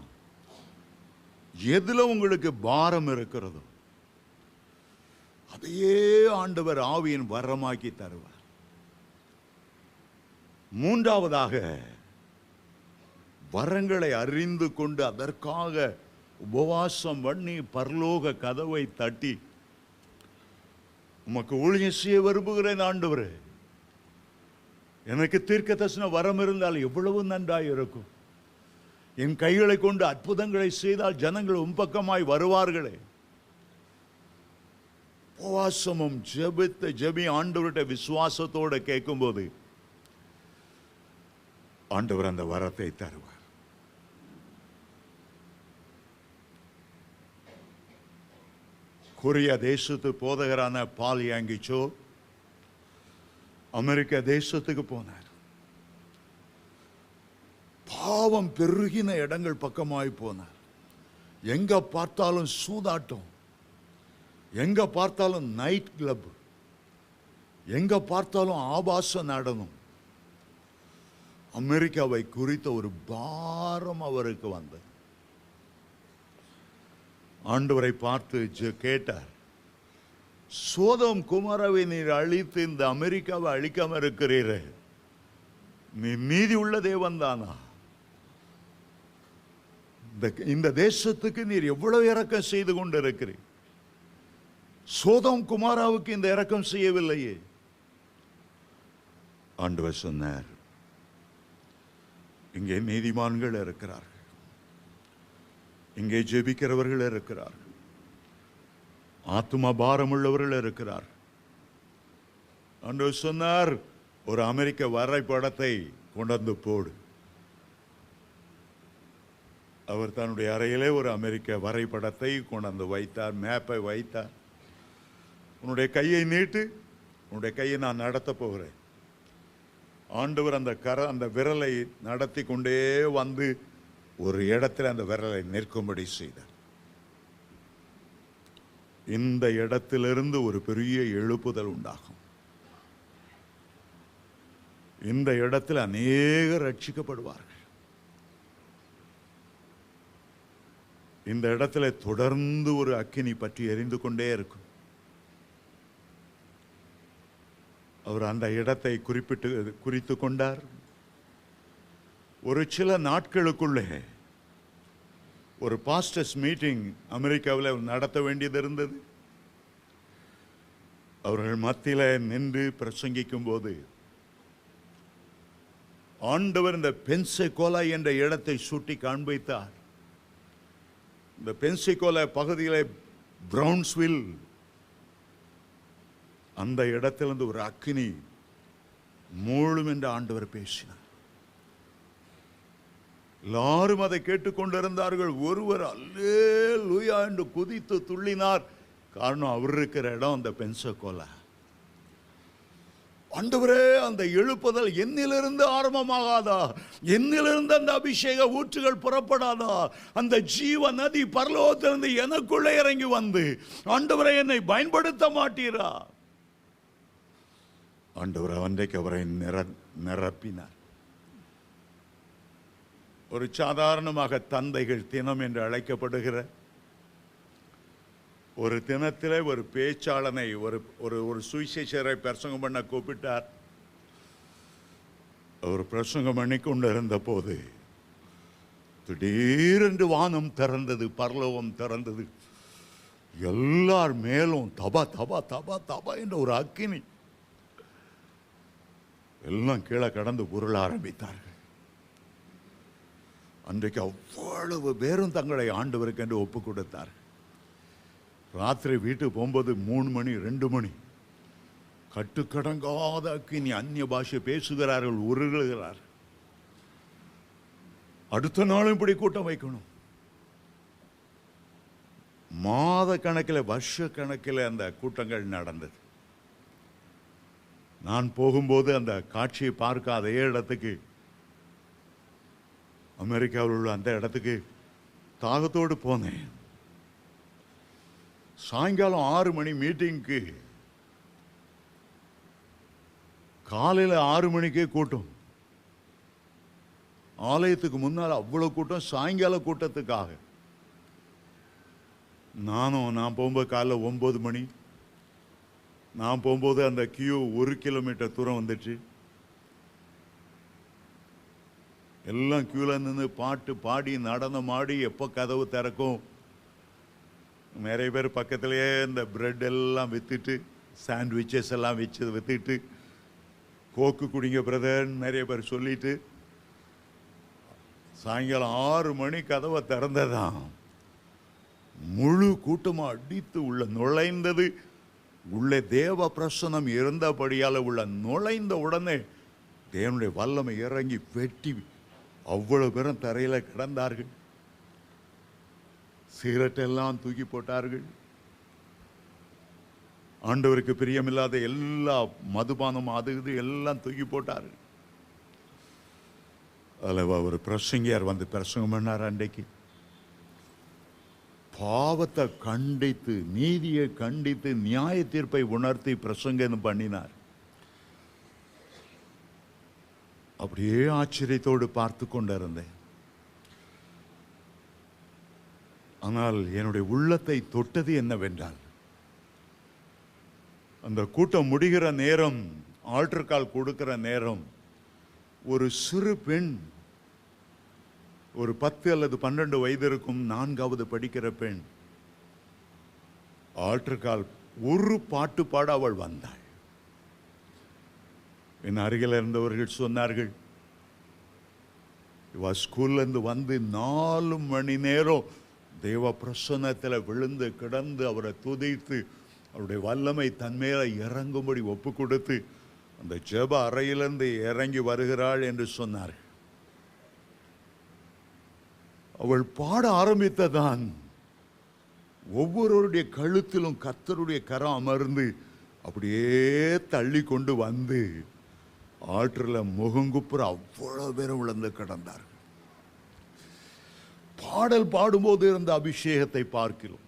எதுல உங்களுக்கு பாரம் இருக்கிறதோ அதையே ஆண்டவர் ஆவியின் வரமாக்கி தருவார். 3வதாக, வரங்களை அறிந்து கொண்டு அதற்காக உபவாசம் பண்ணி பரலோக கதவை தட்டி, உமக்கு ஊழியம் செய்ய விரும்புகிறேன் ஆண்டவரே, எனக்கு தீர்க்கதரிசன வரம் இருந்தால் எவ்வளவு நன்றாய் இருக்கும், என் கைகளை கொண்டு அற்புதங்களை செய்தால் ஜனங்கள் உம்பக்கமாய் வருவார்களே. உபவாசமும் ஜெபி ஆண்டவர்கிட்ட விசுவாசத்தோடு கேட்கும்போது ஆண்டவர் அந்த வரத்தை தருவார். கொரியா தேசத்து போதகரான பால் யாங்கிச்சோ அமெரிக்கா தேசத்துக்கு போனார். பாவம் பெருகின இடங்கள் பக்கமாய் போனார். எங்க பார்த்தாலும் சூதாட்டம், எங்க பார்த்தாலும் நைட் கிளப், எங்க பார்த்தாலும் ஆபாச நடனம். அமெரிக்காவை குறித்த ஒரு பாரம் அவருக்கு வந்தது. ஆண்டவரை பார்த்து கேட்டார், சோதோம் குமாராவை நீர் அழித்து இந்த அமெரிக்காவை அழிக்காம இருக்கிறீரே, நீ நீதி உள்ள தேவன் தானா? இந்த தேசத்துக்கு நீர் எவ்வளவு இரக்கம் செய்து கொண்டிருக்கிறீர், சோதோம் குமாராவுக்கு இந்த இரக்கம் செய்யவில்லையே. ஆண்டவர் சொன்னார், இங்கே நீதிமான்கள் இருக்கிறார்கள், இங்கே ஜெபிக்கிறவர்கள் இருக்கிறார்கள், ஆத்துமா பாரம் உள்ளவர்கள் இருக்கிறார். ஆண்டவர் சொன்னார், ஒரு அமெரிக்க வரைபடத்தை கொண்டு போடு. அவர் தன்னுடைய அறையிலே ஒரு அமெரிக்க வரைபடத்தை கொண்டு வைத்தார், மேப்பை வைத்தார். உன்னுடைய கையை நீட்டு, உன்னுடைய கையை நான் நடத்த போகிறேன். ஆண்டவர் அந்த விரலை நடத்தி கொண்டே வந்து ஒரு இடத்துல அந்த விரலை நிற்கும்படி செய்தார். இந்த இடத்திலிருந்து ஒரு பெரிய எழுப்புதல் உண்டாகும். இந்த இடத்தில் அநேகர் ரட்சிக்கப்படுவார்கள். இந்த இடத்துல தொடர்ந்து ஒரு அக்கினி பற்றி எரிந்து கொண்டே இருக்கும். அவர் அந்த இடத்தை குறித்து கொண்டார். ஒரு சில நாட்களுக்குள்ளே ஒரு பாஸ்டர்ஸ் மீட்டிங் அமெரிக்காவில் நடத்த வேண்டியது இருந்தது. அவர்கள் மத்தியில் நின்று பிரசங்கிக்கும் போது ஆண்டவர் இந்த பென்செகோலா என்ற இடத்தை சுட்டி காண்பித்தார். இந்த பென்செகோலா பகுதியில் பிரவுன்ஸ்வில் அந்த இடத்திலிருந்து ஒரு அக்கினி மூழும் என்று ஆண்டவர் பேசினார். எல்லாரும் அதை கேட்டுக்கொண்டிருந்தார்கள். ஒருவர் அல்லேலூயா என்று குதித்து துள்ளினார். காரணம், அவர் இருக்கிற இடம் அந்த பென்செகோலா. ஆண்டவரே, அந்த எழுப்புதல் என்னிலிருந்து ஆரம்பமாகாதா? என்னிலிருந்து அந்த அபிஷேக ஊற்றுகள் புறப்படாதா? அந்த ஜீவ நதி பரலோகத்திலிருந்து எனக்குள்ளே இறங்கி வந்து ஆண்டவரை என்னை பயன்படுத்த மாட்டீரா? ஆண்டவர் அன்றைக்கு அவரை நிரப்பினார். ஒரு சாதாரணமாக தந்தைகள் தினம் என்று அழைக்கப்படுகிற ஒரு தினத்திலே ஒரு பேச்சாளனை ஒரு சுவிசேஷரை பிரசங்கம் பண்ண கூப்பிட்டார். அவர் பிரசங்கம் பண்ணி கொண்டு இருந்த போது திடீரென்று வானம் திறந்தது, பரலோகம் திறந்தது. எல்லார் மேலும் தபா தபா தபா தபா என்ற ஒரு அக்கினி. எல்லாம் கீழே கடந்து உருள ஆரம்பித்தார்கள். அன்றைக்கு அவ்வளவு பேரும் தங்களை ஆண்டவருக்கு என்று ஒப்பு கொடுத்தார்கள். ராத்திரி வீட்டுக்கு போகும்போது 3 மணி 2 மணி கட்டுக்கடங்காத அக்கினி, அந்நிய பாஷை பேசுகிறார்கள், உருளுகிறார்கள். அடுத்த நாளும் இப்படி கூட்டம் வைக்கணும். மாத கணக்கில் வருஷ கணக்கில் அந்த கூட்டங்கள் நடந்தது. நான் போகும்போது அந்த காட்சியை பார்க்க அதே இடத்துக்கு, அமெரிக்காவில் உள்ள அந்த இடத்துக்கு தாகத்தோடு போனேன். சாயங்காலம் 6 மணி மீட்டிங்க்கு, காலையில் 6 மணிக்கே கூட்டம். ஆலயத்துக்கு முன்னால் அவ்வளோ கூட்டம். சாயங்கால கூட்டத்துக்காக நான் போகும்போது காலைல 9 மணி. நான் போகும்போது அந்த கியூ 1 கிலோமீட்டர் தூரம் வந்துச்சு. எல்லாம் கியூவில் நின்று பாட்டு பாடி நடனம் ஆடி எப்போ கதவு திறக்கும். நிறைய பேர் பக்கத்துலேயே இந்த பிரெட் எல்லாம் விற்றுட்டு, சாண்ட்விச்சஸ் எல்லாம் விற்றுட்டு, கோக்கு குடிங்க பிரதர் நிறைய பேர் சொல்லிட்டு, சாயங்காலம் 6 மணி கதவை திறந்ததான் முழு கூட்டமாக அடித்து உள்ள நுழைந்தது. உள்ளே தேவ பிரசனம் இருந்தபடியால் உள்ள நுழைந்த உடனே தேவனுடைய வல்லமை இறங்கி வெட்டி அவ்வளவு பேரும் தரையில் கிடந்தார்கள். சிகரெட்டெல்லாம் தூக்கி போட்டார்கள். ஆண்டவருக்கு பிரியமில்லாத எல்லா மதுபானம் அது இது எல்லாம் தூக்கி போட்டார்கள். அதில் ஒரு பிரசங்கியார் வந்து பிரசங்கம் பண்ணார். அன்றைக்கு பாவத்தை கண்டித்து, நீதியை கண்டித்து, நியாய தீர்ப்பை உணர்த்தி பிரசங்கம் பண்ணினார். அப்படியே ஆச்சரியத்தோடு பார்த்து கொண்டிருந்தேன். ஆனால் என்னுடைய உள்ளத்தை தொட்டது என்னவென்றால், அந்த கூட்டம் முடிகிற நேரம், ஆல்டர் கால் கொடுக்கிற நேரம், ஒரு சிறு பெண், ஒரு 10 அல்லது 12 வயது இருக்கும், 4வது படிக்கிற பெண், ஆல்டர் கால் ஒரு பாட்டு பாட அவள் வந்தாள். என் அருகில் இருந்தவர்கள் சொன்னார்கள், இவ ஸ்கூல்ல இருந்து வந்து 4 மணி நேரம் தேவ பிரசன்னத்தில் விழுந்து கிடந்து அவரை துதித்து அவருடைய வல்லமை தன்மேல இறங்கும்படி ஒப்பு கொடுத்து அந்த ஜெப அறையிலிருந்து இறங்கி வருகிறாள் என்று சொன்னார்கள். அவள் பாட ஆரம்பித்ததான் ஒவ்வொருவருடைய கழுத்திலும் கர்த்தருடைய கரம் அமர்ந்து அப்படியே தள்ளி கொண்டு வந்து ஆற்றில் முகங்குப்புற அவ்வளவு பேரும் விழுந்து கிடந்தார்கள். பாடல் பாடும்போது இருந்த அபிஷேகத்தை பார்க்கிறோம்,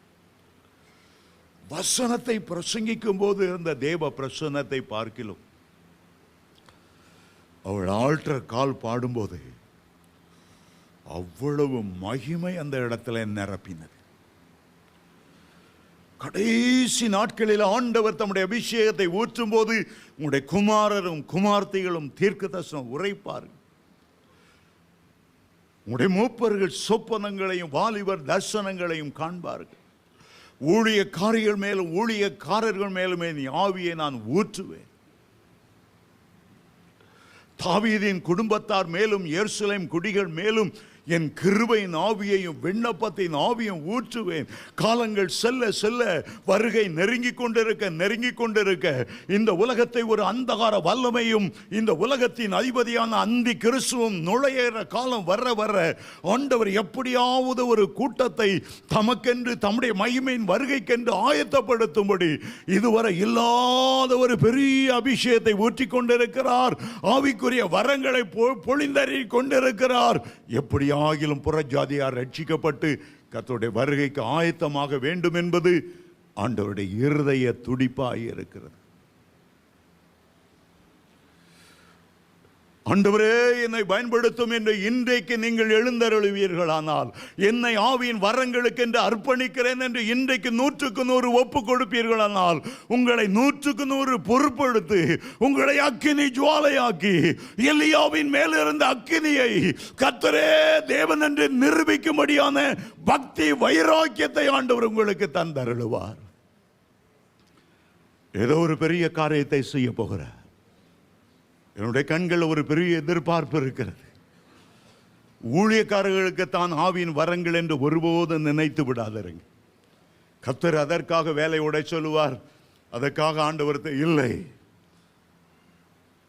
வசனத்தை பிரசங்கிக்கும் போது இருந்த தேவ பிரசன்னத்தை பார்க்கிறோம். அவள் ஆல்டர் கால் பாடும்போது அவ்வளவு மகிமை அந்த இடத்துல நிரப்பினது. கடைசி நாட்களில் ஆண்டவர் தம்முடைய அபிஷேகத்தை ஊற்றும் போது உங்களுடைய குமாரரும் குமார்த்திகளும் தீர்க்கதரிசனம் உரைப்பார்கள். உங்களுடைய மூப்பர்கள் சொப்பனங்களையும் வாலிபர் தரிசனங்களையும் காண்பார்கள். ஊழியக்காரிகள் மேலும் ஊழியக்காரர்கள் மேலுமே நீ ஆவியை நான் ஊற்றுவேன். தாவீதின் குடும்பத்தார் மேலும் எருசலேம் குடிகள் மேலும் என் கிருபையின் ஆவியையும் விண்ணப்பத்தின் ஆவியும் ஊற்றுவேன். காலங்கள் செல்ல செல்ல வருகை நெருங்கிக் கொண்டிருக்க இந்த உலகத்தை ஒரு அந்தகார வல்லமையும் இந்த உலகத்தின் அதிபதியான அந்தி கிறிஸ்துவும் நுழையிற காலம் வர வர ஆண்டவர் எப்படியாவது ஒரு கூட்டத்தை தமக்கென்று தம்முடைய மகிமையின் வருகைக்கென்று ஆயத்தப்படுத்தும்படி இதுவரை இல்லாத ஒரு பெரிய அபிஷேகத்தை ஊற்றிக் கொண்டிருக்கிறார். ஆவிக்குரிய வரங்களை பொழிந்தறி கொண்டிருக்கிறார். எப்படி ஆகிலும் புறஜாதியார் ரட்சிக்கப்பட்டு கர்த்தருடைய வருகைக்கு ஆயத்தமாக வேண்டும் என்பது ஆண்டவருடைய இருதய துடிப்பாய் இருக்கிறது. ஆண்டவரே என்னை பயன்படுத்தும் என்று இன்றைக்கு நீங்கள் எழுந்தருளுவீர்களானால், என்னை ஆவியின் வரங்களுக்கு என்று அர்ப்பணிக்கிறேன் என்று இன்றைக்கு 100க்கு 100 ஒப்பு கொடுப்பீர்களானால், உங்களை 100க்கு 100 பொறுப்படுத்தி உங்களை அக்கினி ஜுவாலையாக்கி எலியாவின் மேலிருந்த அக்கினியை கர்த்தரே தேவன் என்று நிரூபிக்கும்படியான பக்தி வைராக்கியத்தை ஆண்டவர் உங்களுக்கு தந்தருளுவார். ஏதோ ஒரு பெரிய காரியத்தை செய்ய போகிறார். என்னுடைய கண்கள் ஒரு பெரிய எதிர்பார்ப்பு இருக்கிறது. ஊழியக்காரர்களுக்கு தான் ஆவியின் வரங்கள் என்று ஒருபோதும் நினைத்து விடாதீங்க. கர்த்தர் அதற்காக வேலை உடை சொல்லுவார். அதற்காக ஆண்டவர் இல்லை.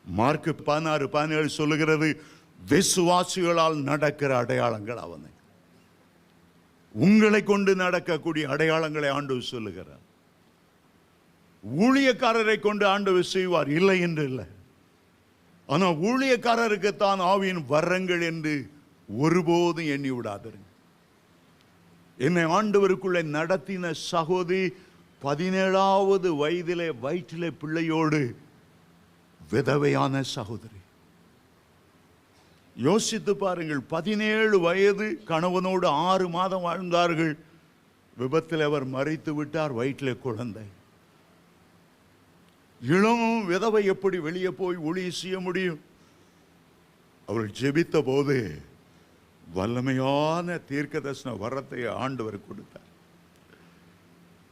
மார்க் 16:17 சொல்லுகிறது, விசுவாசிகளால் நடக்கிற அடையாளங்கள் அவனை. உங்களை கொண்டு நடக்கக்கூடிய அடையாளங்களை ஆண்டவர் சொல்லுகிறார். ஊழியக்காரரை கொண்டு ஆண்டவர் செய்வார், இல்லை என்று இல்லை. ஆனால் ஊழியக்காரருக்கு தான் ஆவியின் வரங்கள் என்று ஒருபோதும் எண்ணி விடாதீர்கள். என்னை ஆண்டவருக்குள்ளே நடத்தின சகோதரி 17வது வயதிலே வயிற்றிலே பிள்ளையோடு விதவையான சகோதரி. யோசித்து பாருங்கள், 17 வயது, கணவனோடு 6 மாதம் வாழ்ந்தார்கள். விபத்தில் அவர் மரித்து விட்டார். வயிற்றிலே குழந்தை. இளம் விதவை எப்படி வெளியே போய் ஊழியம் செய்ய முடியும்? அவர்கள் ஜெபித்த போது வல்லமையான தீர்க்கதரிசன வரத்தை ஆண்டவர் கொடுத்தார்.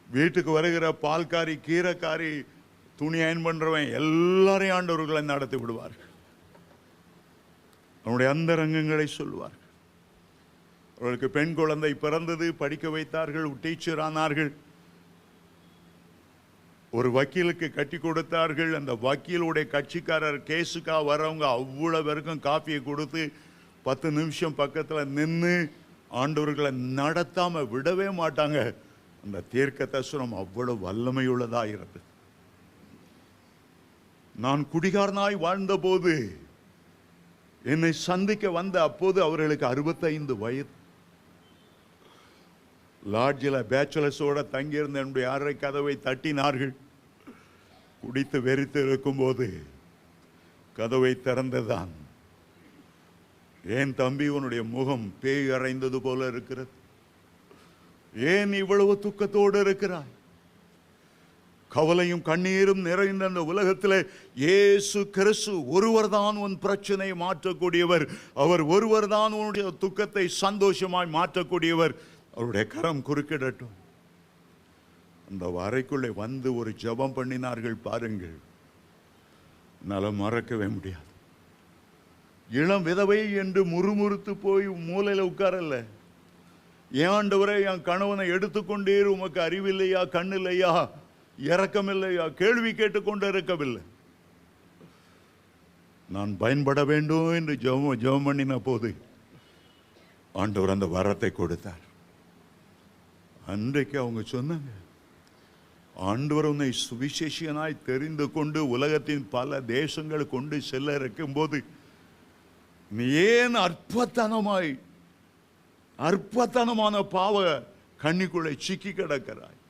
வீட்டுக்கு வருகிற பால்காரி, கீரைக்காரி, துணி அயன் பண்றவன் எல்லாரையும் ஆண்டவர்களை நடத்தி விடுவார்கள். அவனுடைய அந்த ரங்கங்களை சொல்லுவார்கள். அவர்களுக்கு பெண் குழந்தை பிறந்தது, படிக்க வைத்தார்கள், டீச்சர் ஆனார்கள். ஒரு வக்கீலுக்கு கட்டி கொடுத்தார்கள். அந்த வக்கீலுடைய கட்சிக்காரர் கேஸுக்காக வரவங்க அவ்வளவு பேருக்கும் காப்பியை கொடுத்து 10 நிமிஷம் பக்கத்தில் நின்று ஆண்டவர்களை நடத்தாம விடவே மாட்டாங்க. அந்த தீர்க்கதரிசனம் அவ்வளவு வல்லமையுள்ளதா இருந்தது. நான் குடிகாரனாய் வாழ்ந்த போது என்னை சந்திக்க வந்த அப்போது அவர்களுக்கு 65 வயது. லாட்ஜில் பேச்சுலர்ஸோட தங்கியிருந்த என்னுடைய அறை கதவை தட்டினார்கள். குடித்து வெறித்து இருக்கும்போது கதவை திறந்ததான். ஏன் தம்பி, உன்னுடைய முகம் பேய் அறைந்தது போல இருக்கிறது, ஏன் இவ்வளவு துக்கத்தோடு இருக்கிறாய்? கவலையும் கண்ணீரும் நிறைந்த அந்த உலகத்தில் இயேசு கிறிஸ்து ஒருவர் தான் உன் பிரச்சனையை மாற்றக்கூடியவர். அவர் ஒருவர் தான் உன்னுடைய துக்கத்தை சந்தோஷமாய் மாற்றக்கூடியவர். அவருடைய கரம் குறுக்கிடட்டும். அந்த அறைக்குள்ளே வந்து ஒரு ஜெபம் பண்ணினார்கள் பாருங்கள், என்னால மறக்கவே முடியாது. இளம் விதவை என்று முறுமுறுத்து போய் மூலையில உட்காரல்ல, ஏன் ஆண்டவரே என் கணவனை எடுத்துக்கொண்டே உமக்கு அறிவில்லையா, கண்ணில்லையா, இரக்கமில்லையா, கேள்வி கேட்டுக்கொண்டு இருக்கவில்லை. நான் பயன்பட வேண்டும் என்று ஜெபம் பண்ணின போது ஆண்டவர் அந்த வரத்தை கொடுத்தார். அன்றைக்கு அவங்க சொன்னாங்க, ஆண்டவர் உன்னை சுவிசேஷனாய் தெரிந்து கொண்டு உலகத்தின் பல தேசங்கள் கொண்டு செல்ல இருக்கும் போது நீ ஏன் அற்பத்தனமான பாவ கண்ணிக்குள்ளே சிக்கி கிடக்கிறாய்?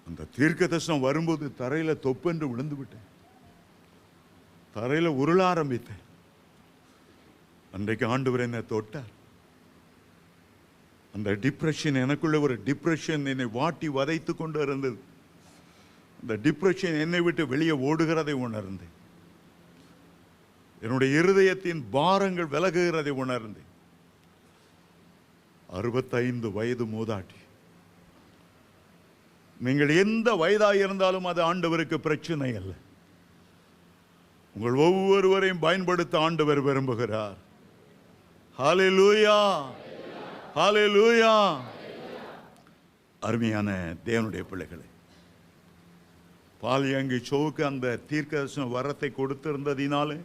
அந்த தீர்க்க தரிசனம் வரும்போது தரையில தொப்பென்று விழுந்து விட்டேன், தரையில உருள ஆரம்பித்தேன். அன்றைக்கு ஆண்டவர் என்னை தொட்டார். அந்த டிப்ரெஷன், எனக்குள்ள ஒரு டிப்ரெஷன் என்னை வாட்டி வதைத்து கொண்டு இருந்தது. அந்த டிப்ரெஷன் என்னை விட்டு வெளியே ஓடுகிறதை உணர்ந்தேன். என்னுடைய இருதயத்தின் பாரங்கள் விலகுகிறதை உணர்ந்தேன். 65 வயது மூதாட்டி. நீங்கள் எந்த வயதாக இருந்தாலும் அது ஆண்டவருக்கு பிரச்சனை அல்ல. உங்கள் ஒவ்வொருவரையும் பயன்படுத்த ஆண்டவர் விரும்புகிறார். ஹல்லேலூயா, ஹல்லேலூயா. அருமையான தேவனுடைய பிள்ளைகளே, பாலியங்கி சோவுக்கு அந்த தீர்க்கதரிசன வரத்தை கொடுத்திருந்ததினாலே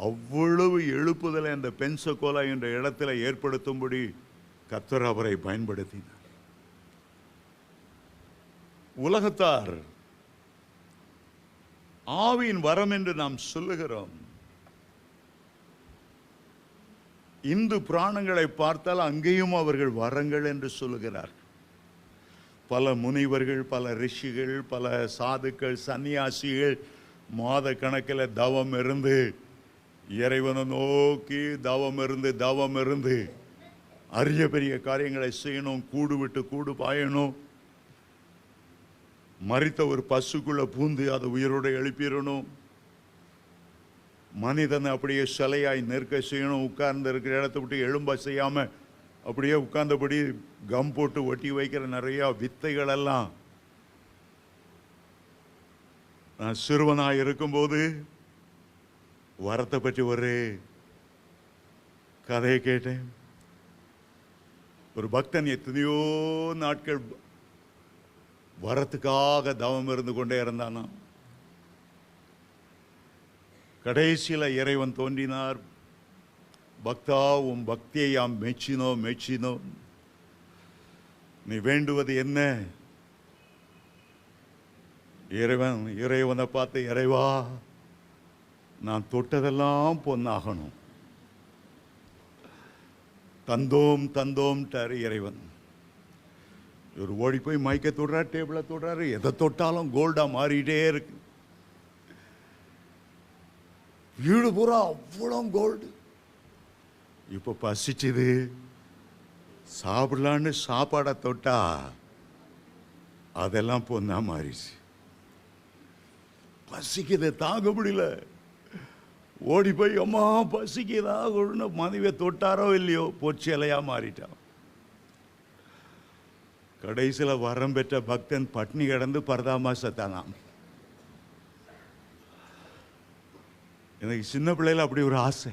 அவ்வளவு எழுப்புதலை அந்த பென்சகோலா என்ற இடத்துல ஏற்படுத்தும்படி கர்த்தர் அவரை பயன்படுத்தினார். உலகத்தார் ஆவியின் வரம் என்று நாம் சொல்லுகிறோம். இந்து புராணங்களை பார்த்தால் அங்கேயும் அவர்கள் வரங்கள் என்று சொல்லுகிறார்கள். பல முனிவர்கள், பல ரிஷிகள், பல சாதுக்கள், சன்னியாசிகள் மாத கணக்கில் தவம் இருந்து இறைவனை நோக்கி தவம் இருந்து அரிய பெரிய காரியங்களை செய்யணும். கூடு விட்டு கூடு பாயணும். மரித்த ஒரு பசுக்குள்ள பூந்து அதை உயிரோடு எழுப்பிடணும். மனிதனை அப்படியே சிலையாய் நிற்க செய்யணும். உட்கார்ந்து இருக்கிற இடத்த விட்டு எழும்ப செய்யாம அப்படியே உட்கார்ந்தபடி கம் போட்டு ஒட்டி வைக்கிற நிறைய வித்தைகள் எல்லாம் நான் சிறுவனாய் இருக்கும்போது வரத்தை பற்றி ஒரு கதையை கேட்டேன். ஒரு பக்தன் எத்தனையோ நாட்கள் வரத்துக்காக தவம் இருந்து கொண்டே இருந்தானா. கடைசியில் இறைவன் தோன்றினார். பக்தா, உன் பக்தியை யாம் மெச்சினோம். நீ வேண்டுவது என்ன? இறைவனை பார்த்து, இறைவா, நான் தொட்டதெல்லாம் பொன்னாகணும். தந்தோம் இறைவன். ஒரு ஓடி போய் மைக்க தொடுறாரு, டேபிளை தொடுறாரு, எதை தொட்டாலும் கோல்டா மாறிட்டே இருக்கு. வீடு பூரா அவ்வளோ கோல்டு. இப்ப பசிச்சுது, சாப்பிடலான்னு சாப்பாடை தொட்டா அதெல்லாம் பொண்ணா மாறிச்சு. பசிக்குது, தாங்க முடியல. ஓடி போய் அம்மா பசிக்குதா மனைவியை தொட்டாரோ இல்லையோ, பொச்சிலையா மாறிட்டான். கடைசியில் வரம் பெற்ற பக்தன் பட்னி கிடந்து பரதாமா சத்தானாம். எனக்கு சின்ன பிள்ளையில அப்படி ஒரு ஆசை.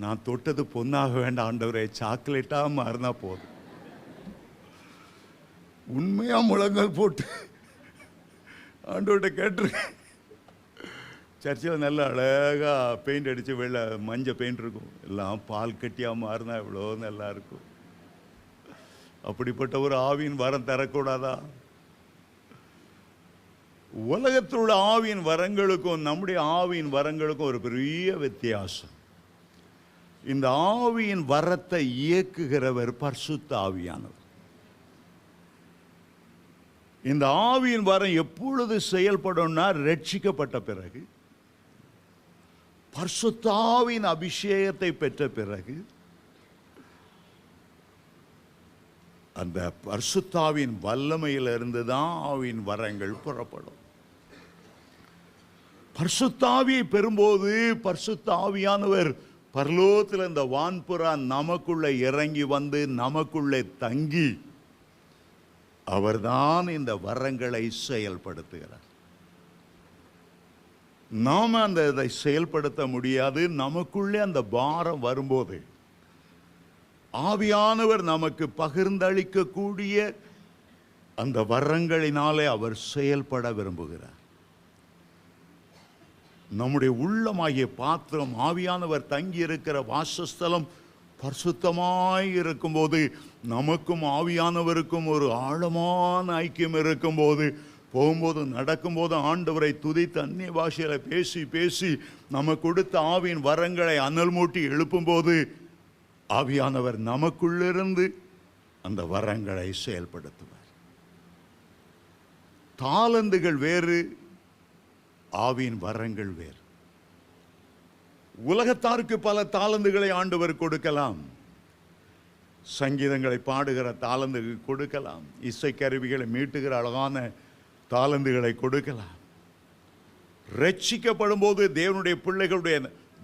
நான் தொட்டது பொண்ணாக வேண்டாம் ஆண்டவரே, சாக்லேட்டா மாறினா போதும். உண்மையா முழங்கால் போட்டு ஆண்டவர்கிட்ட கேட்டிருக்கேன். சர்ச்சில் நல்ல அழகா பெயிண்ட் அடித்து வெள்ளை மஞ்சள் பெயிண்ட் இருக்கும். எல்லாம் பால் கட்டியாக மாறினா எவ்வளோ நல்லா இருக்கும். அப்படிப்பட்ட ஒரு ஆவியின் வரம் தரக்கூடாதா? உலகத்தில் உள்ள ஆவியின் வரங்களுக்கும் நம்முடைய ஆவியின் வரங்களுக்கும் ஒரு பெரிய வித்தியாசம். இந்த ஆவியின் வரத்தை இயக்குகிறவர் பரிசுத்த ஆவியானவர். இந்த ஆவியின் வரம் எப்பொழுது செயல்படும்னா, ரட்சிக்கப்பட்ட பிறகு, பரிசுத்த ஆவியின் அபிஷேகத்தை பெற்ற பிறகு, அந்த பரிசுத்த ஆவியின் வல்லமையிலிருந்து தான் ஆவியின் வரங்கள் புறப்படும். பரிசுத்த ஆவியை பெறும்போது பரிசுத்த ஆவியானவர் பரலோகத்தில் இந்த வான்புறா நமக்குள்ள இறங்கி வந்து நமக்குள்ளே தங்கி அவர்தான் இந்த வரங்களை செயல்படுத்துகிறார். நாம இதை செயல்படுத்த முடியாது. நமக்குள்ளே அந்த பாரம் வரும்போது ஆவியானவர் நமக்கு பகிர்ந்தளிக்கக்கூடிய அந்த வரங்களினாலே அவர் செயல்பட விரும்புகிறார். நம்முடைய உள்ளமாகிய பாத்திரம், ஆவியானவர் தங்கி இருக்கிற வாசஸ்தலம் பரிசுத்தமாய் இருக்கும்போது, நமக்கும் ஆவியானவருக்கும் ஒரு ஆழமான ஐக்கியம் இருக்கும்போது, போகும்போது நடக்கும்போது ஆண்டவரை துதித்து அந்நிய பாஷையில பேசி பேசி நம்ம கொடுத்த ஆவியின் வரங்களை அனல் மூட்டி எழுப்பும்போது ஆவியானவர் நமக்குள்ளிருந்து அந்த வரங்களை செயல்படுத்துவார். தாளந்துகள் வேறு, ஆவியின் வரங்கள் வேறு. உலகத்தாருக்கு பல தாளந்துகளை ஆண்டவர் கொடுக்கலாம். சங்கீதங்களை பாடுகிற தாளந்துகள் கொடுக்கலாம், இசைக்கருவிகளை மீட்டுகிற அழகான தாளந்துகளை கொடுக்கலாம். ரட்சிக்கப்படும் போது தேவனுடைய பிள்ளைகளுடைய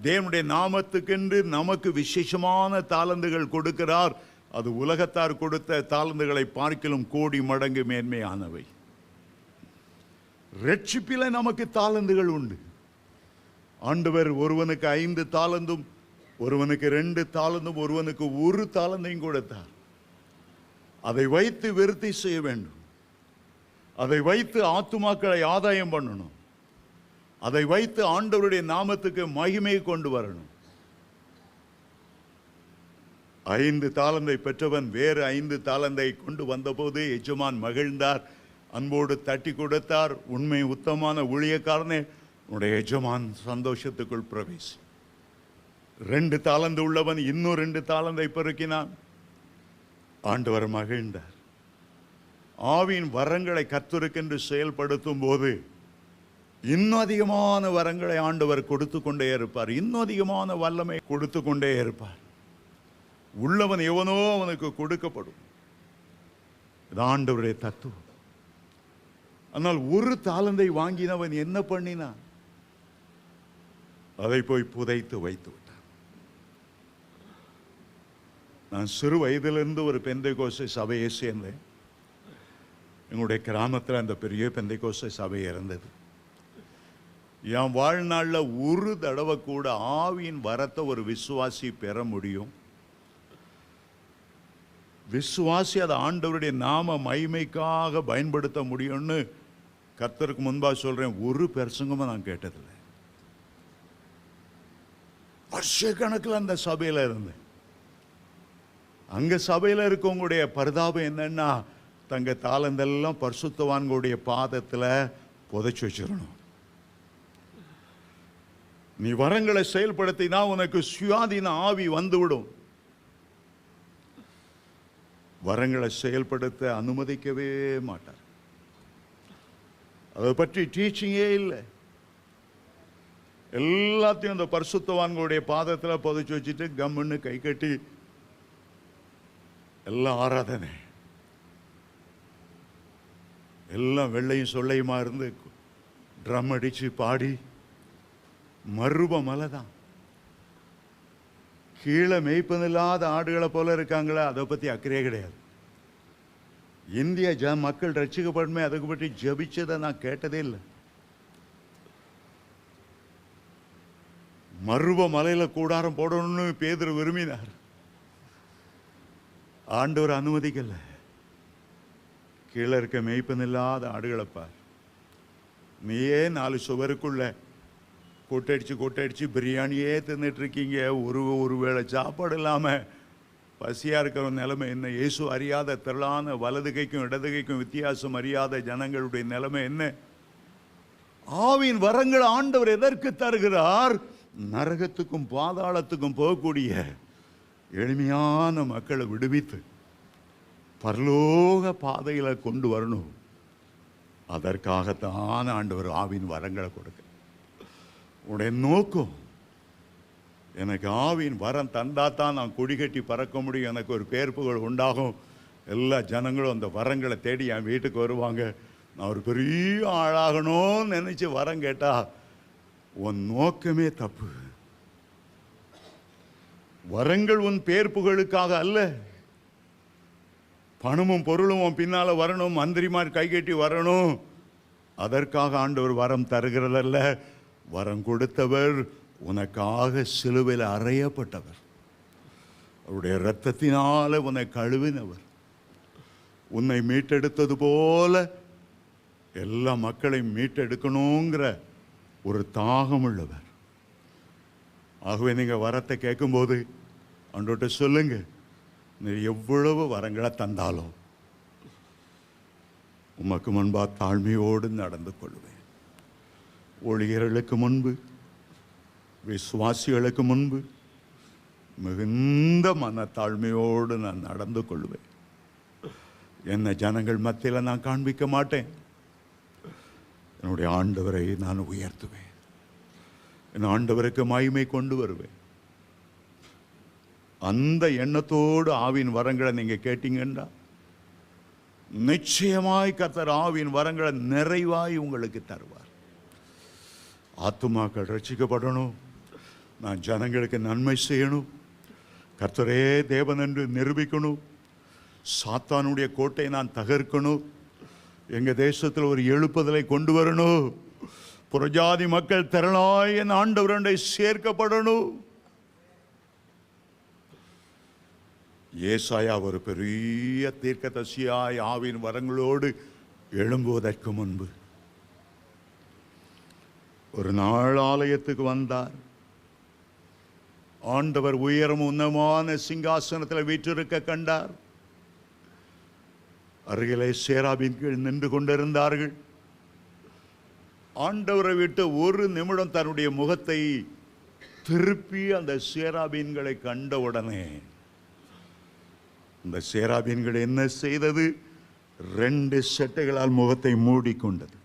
தேவனுடைய நாமத்துக்கென்று நமக்கு விசேஷமான தாளந்துகள் கொடுக்கிறார். அது உலகத்தார் கொடுத்த தாளந்துகளை பார்க்கிலும் கோடி மடங்கு மேன்மையானவை. ரட்சிப்பில நமக்கு தாளந்துகள் உண்டு. ஆண்டவர் ஒருவனுக்கு 5 தாளந்தும், ஒருவனுக்கு 2 தாளந்தும், ஒருவனுக்கு 1 தாளந்தையும் கொடுத்தார். அதை வைத்து விருத்தி செய்ய வேண்டும். அதை வைத்து ஆத்துமாக்களை ஆதாயம் பண்ணணும். அதை வைத்து ஆண்டவருடைய நாமத்துக்கு மகிமை கொண்டு வரணும். 5 தாளந்தை பெற்றவன் வேறு 5 தாளந்தை கொண்டு வந்தபோது எஜமான் மகிழ்ந்தார், அன்போடு தட்டி கொடுத்தார். உண்மை உத்தமமான ஊழியக்காரனே, உன்னுடைய எஜமான் சந்தோஷத்துக்குள் பிரவேசி. 2 தாளந்து உள்ளவன் இன்னும் 2 தாளந்தை பெருக்கினான். ஆண்டவர் மகிழ்ந்தார். ஆவியின் வரங்களை கர்த்தருக்கென்று செயல்படுத்தும் போது இன்னும் அதிகமான வரங்களை ஆண்டவர் கொடுத்து கொண்டே இருப்பார். இன்னும் அதிகமான வல்லமை கொடுத்து கொண்டே இருப்பார். உள்ளவன் எவனோ அவனுக்கு கொடுக்கப்படும். இது ஆண்டவருடைய தத்துவம். ஆனால் 1 தாளந்தை வாங்கினவன் என்ன பண்ணினான்? அதை போய் புதைத்து வைத்து விட்டான். நான் சிறு வயதிலிருந்து ஒரு பெந்தைக்கோஸ்தை சபையை சேர்ந்தேன். எங்களுடைய கிராமத்தில் அந்த பெரிய பெந்தைக்கோஸ்தை சபை இருந்தது. என் வாழ்நாளில் ஒரு தடவை கூட ஆவியின் வரத்தை ஒரு விசுவாசி பெற முடியும். விசுவாசி அதை ஆண்டவருடைய நாம மகிமைக்காக பயன்படுத்த முடியும்னு கர்த்தருக்கு முன்பாக சொல்றேன். ஒரு பிரசங்கமும் நான் கேட்டதில்லை. வருஷ கணக்கில் அந்த சபையில் இருந்தேன். அங்க சபையில் இருக்கவங்களுடைய பரிதாபம் என்னன்னா, தங்க தாளந்தெல்லாம் பரிசுத்தவான்களுடைய பாதத்தில் புதைச்சு வச்சிடணும். நீ வரங்களை செயல்படுத்தினா உனக்கு சுயாதீன ஆவி வந்துவிடும். வரங்களை செயல்படுத்த அனுமதிக்கவே மாட்டார். அதை பற்றி டீச்சிங்கே இல்லை. எல்லாத்தையும் அந்த பரிசுத்தவான்களுடைய பாதத்தில் புதைச்சு வச்சுட்டு கம்முன்னு கை கட்டி எல்லாம் ஆராதனை, எல்லாம் வெள்ளையும் சொல்லையுமா இருந்து ட்ரம் அடிச்சு பாடி மறுப மலை தான். கீழே மேய்ப்பதில்லாத ஆடுகளை போல இருக்காங்களா, அதை பற்றி அக்கறையே கிடையாது. இந்திய மக்கள் ரட்சிக்கப்படுமே அதுக்கு பற்றி ஜபிச்சதை நான் கேட்டதே இல்லை. மறுப மலையில கூடாரம் போடணும்னு பேதுரு விரும்பினார். ஆண்டவர் அனுமதிக்கல. கீழே இருக்க மேய்ப்பதில்லாத ஆடுகளை பார். நீயே 4 சுவருக்குள்ள கொட்டடிச்சு பிரியாணியே தின்னுட்டு இருக்கீங்க. ஒரு வேளை சாப்பாடு இல்லாமல் பசியாக இருக்கிற நிலைமை என்ன? இயேசு அறியாத திரளான வலது கைக்கும் இடது கைக்கும் வித்தியாசம் அறியாத ஜனங்களுடைய நிலைமை என்ன? ஆவியின் வரங்கள் ஆண்டவர் எதற்கு தருகிறார்? நரகத்துக்கும் பாதாளத்துக்கும் போகக்கூடிய எளிமையான மக்களை விடுவித்து பரலோக பாதையில கொண்டு வரணும். அதற்காகத்தான் ஆண்டவர் ஆவியின் வரங்களை கொடுக்க. உடைய நோக்கம், எனக்கு ஆவியின் வரம் தந்தாத்தான் நான் கொடி கட்டி பறக்க முடியும், எனக்கு ஒரு பேர்ப்புகள் உண்டாகும், எல்லா ஜனங்களும் அந்த வரங்களை தேடி என் வீட்டுக்கு வருவாங்க, நான் ஒரு பெரிய ஆளாகணும்னு நினைச்சு வரம் கேட்டா உன் நோக்கமே தப்பு. வரங்கள் உன் பேர் புகழுக்காக அல்ல. பணமும் பொருளும் உன் பின்னால வரணும், மந்திரிமார் கைகட்டி வரணும், அதற்காக ஆண்டவர் வரம் தருகிறதல்ல. வரம் கொடுத்தவர் உனக்காக சிலுவையில் அறையப்பட்டவர், அவருடைய இரத்தத்தினால உன்னை கழுவினவர், உன்னை மீட்டெடுத்தது போல எல்லா மக்களையும் மீட்டெடுக்கணுங்கிற ஒரு தாகம் உள்ளவர். ஆகவே நீங்க வரத்தை கேட்கும்போது ஆண்டவர்கிட்ட சொல்லுங்க, நீ எவ்வளவு வரங்களை தந்தாலும் உமக்கு முன்பா தாழ்மையோடு நடந்து கொள்வேன். ஊழியர்களுக்கு முன்பு, விசுவாசிகளுக்கு முன்பு மிகுந்த மனத்தாழ்மையோடு நான் நடந்து கொள்வேன். என்ன ஜனங்கள் மத்தியில் நான் காண்பிக்க மாட்டேன். என்னுடைய ஆண்டவரை நான் உயர்த்துவேன், என் ஆண்டவருக்கு மகிமை கொண்டு வருவேன். அந்த எண்ணத்தோடு ஆவின் வரங்களை நீங்க கேட்டீங்கன்னா நிச்சயமாய் கர்த்தர் ஆவின் வரங்களை நிறைவாய் உங்களுக்கு தருவார். ஆத்துமாக்கள் ரட்சிக்கப்படணும், நான் ஜனங்களுக்கு நன்மை செய்யணும், கர்த்தரே தேவன் என்று நிரூபிக்கணும், சாத்தானுடைய கோட்டையை நான் தகர்க்கணும், எங்க தேசத்தில் ஒரு எழுப்புதலை கொண்டு வரணும், புறஜாதி மக்கள் திரளாய் என் ஆண்டவரண்டை சேர்க்கப்படணும். ஏசாயா ஒரு பெரிய தீர்க்கதரிசியாய் ஆவின் வரங்களோடு எழும்புவதற்கு முன்பு ஒரு நாள் ஆலயத்துக்கு வந்தார். ஆண்டவர் உயரம் உன்னதமான சிங்காசனத்தில் வீற்றிருக்க கண்டார். அருகிலே சேராபீன்கள் நின்று கொண்டிருந்தார்கள். ஆண்டவரை விட்டு ஒரு நிமிடம் தன்னுடைய முகத்தை திருப்பி அந்த சேராபீன்களை கண்டவுடனே அந்த சேராபீன்கள் என்ன செய்தது? 2 செட்டைகளால் முகத்தை மூடிக்கொண்டது.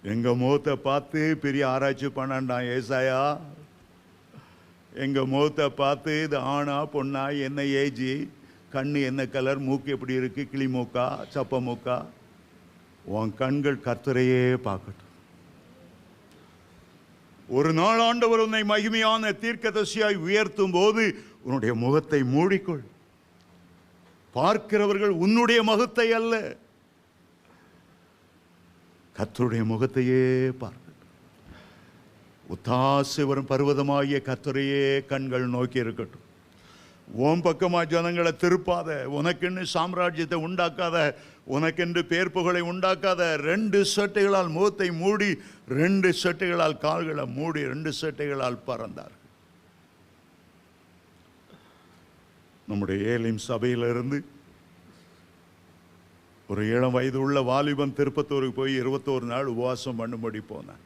எங்க முகத்தை பார்த்து பெரிய ஆராய்ச்சி பண்ணாண்டான் ஏசாயா. எங்க முகத்தை பார்த்து இது ஆணா பொண்ணா, என்ன ஏஜி, கண்ணு என்ன கலர், மூக்கு எப்படி இருக்கு, கிளி மூக்கா சப்ப மூக்கா, உன் கண்கள் கர்த்தரையே பார்க்கட்டும். ஒரு நாள் ஆண்டவர் உன்னை மகிமையான தீர்க்கதரிசியாய் உயர்த்தும் போது உன்னுடைய முகத்தை மூடிக்கொள். பார்க்கிறவர்கள் உன்னுடைய முகத்தை அல்ல, கர்த்தருடைய முகத்தையே பார்க்கட்டும். உத்தாசை வரும் பர்வதமாகிய கர்த்தரையே கண்கள் நோக்கி இருக்கட்டும். உன் பக்கமா ஜனங்களை திருப்பாத, உனக்கென்று சாம்ராஜ்யத்தை உண்டாக்காத, உனக்கென்று பேர் புகழை உண்டாக்காத. 2 சட்டைகளால் முகத்தை மூடி, 2 சட்டைகளால் கால்களை மூடி, 2 சட்டைகளால் பறந்தார். நம்முடைய ஏலிம் சபையிலிருந்து ஒரு 7 வயது உள்ள வாலிபன் திருப்பத்தூருக்கு போய் 21 நாள் உபவாசம் பண்ணும்படி போனான்.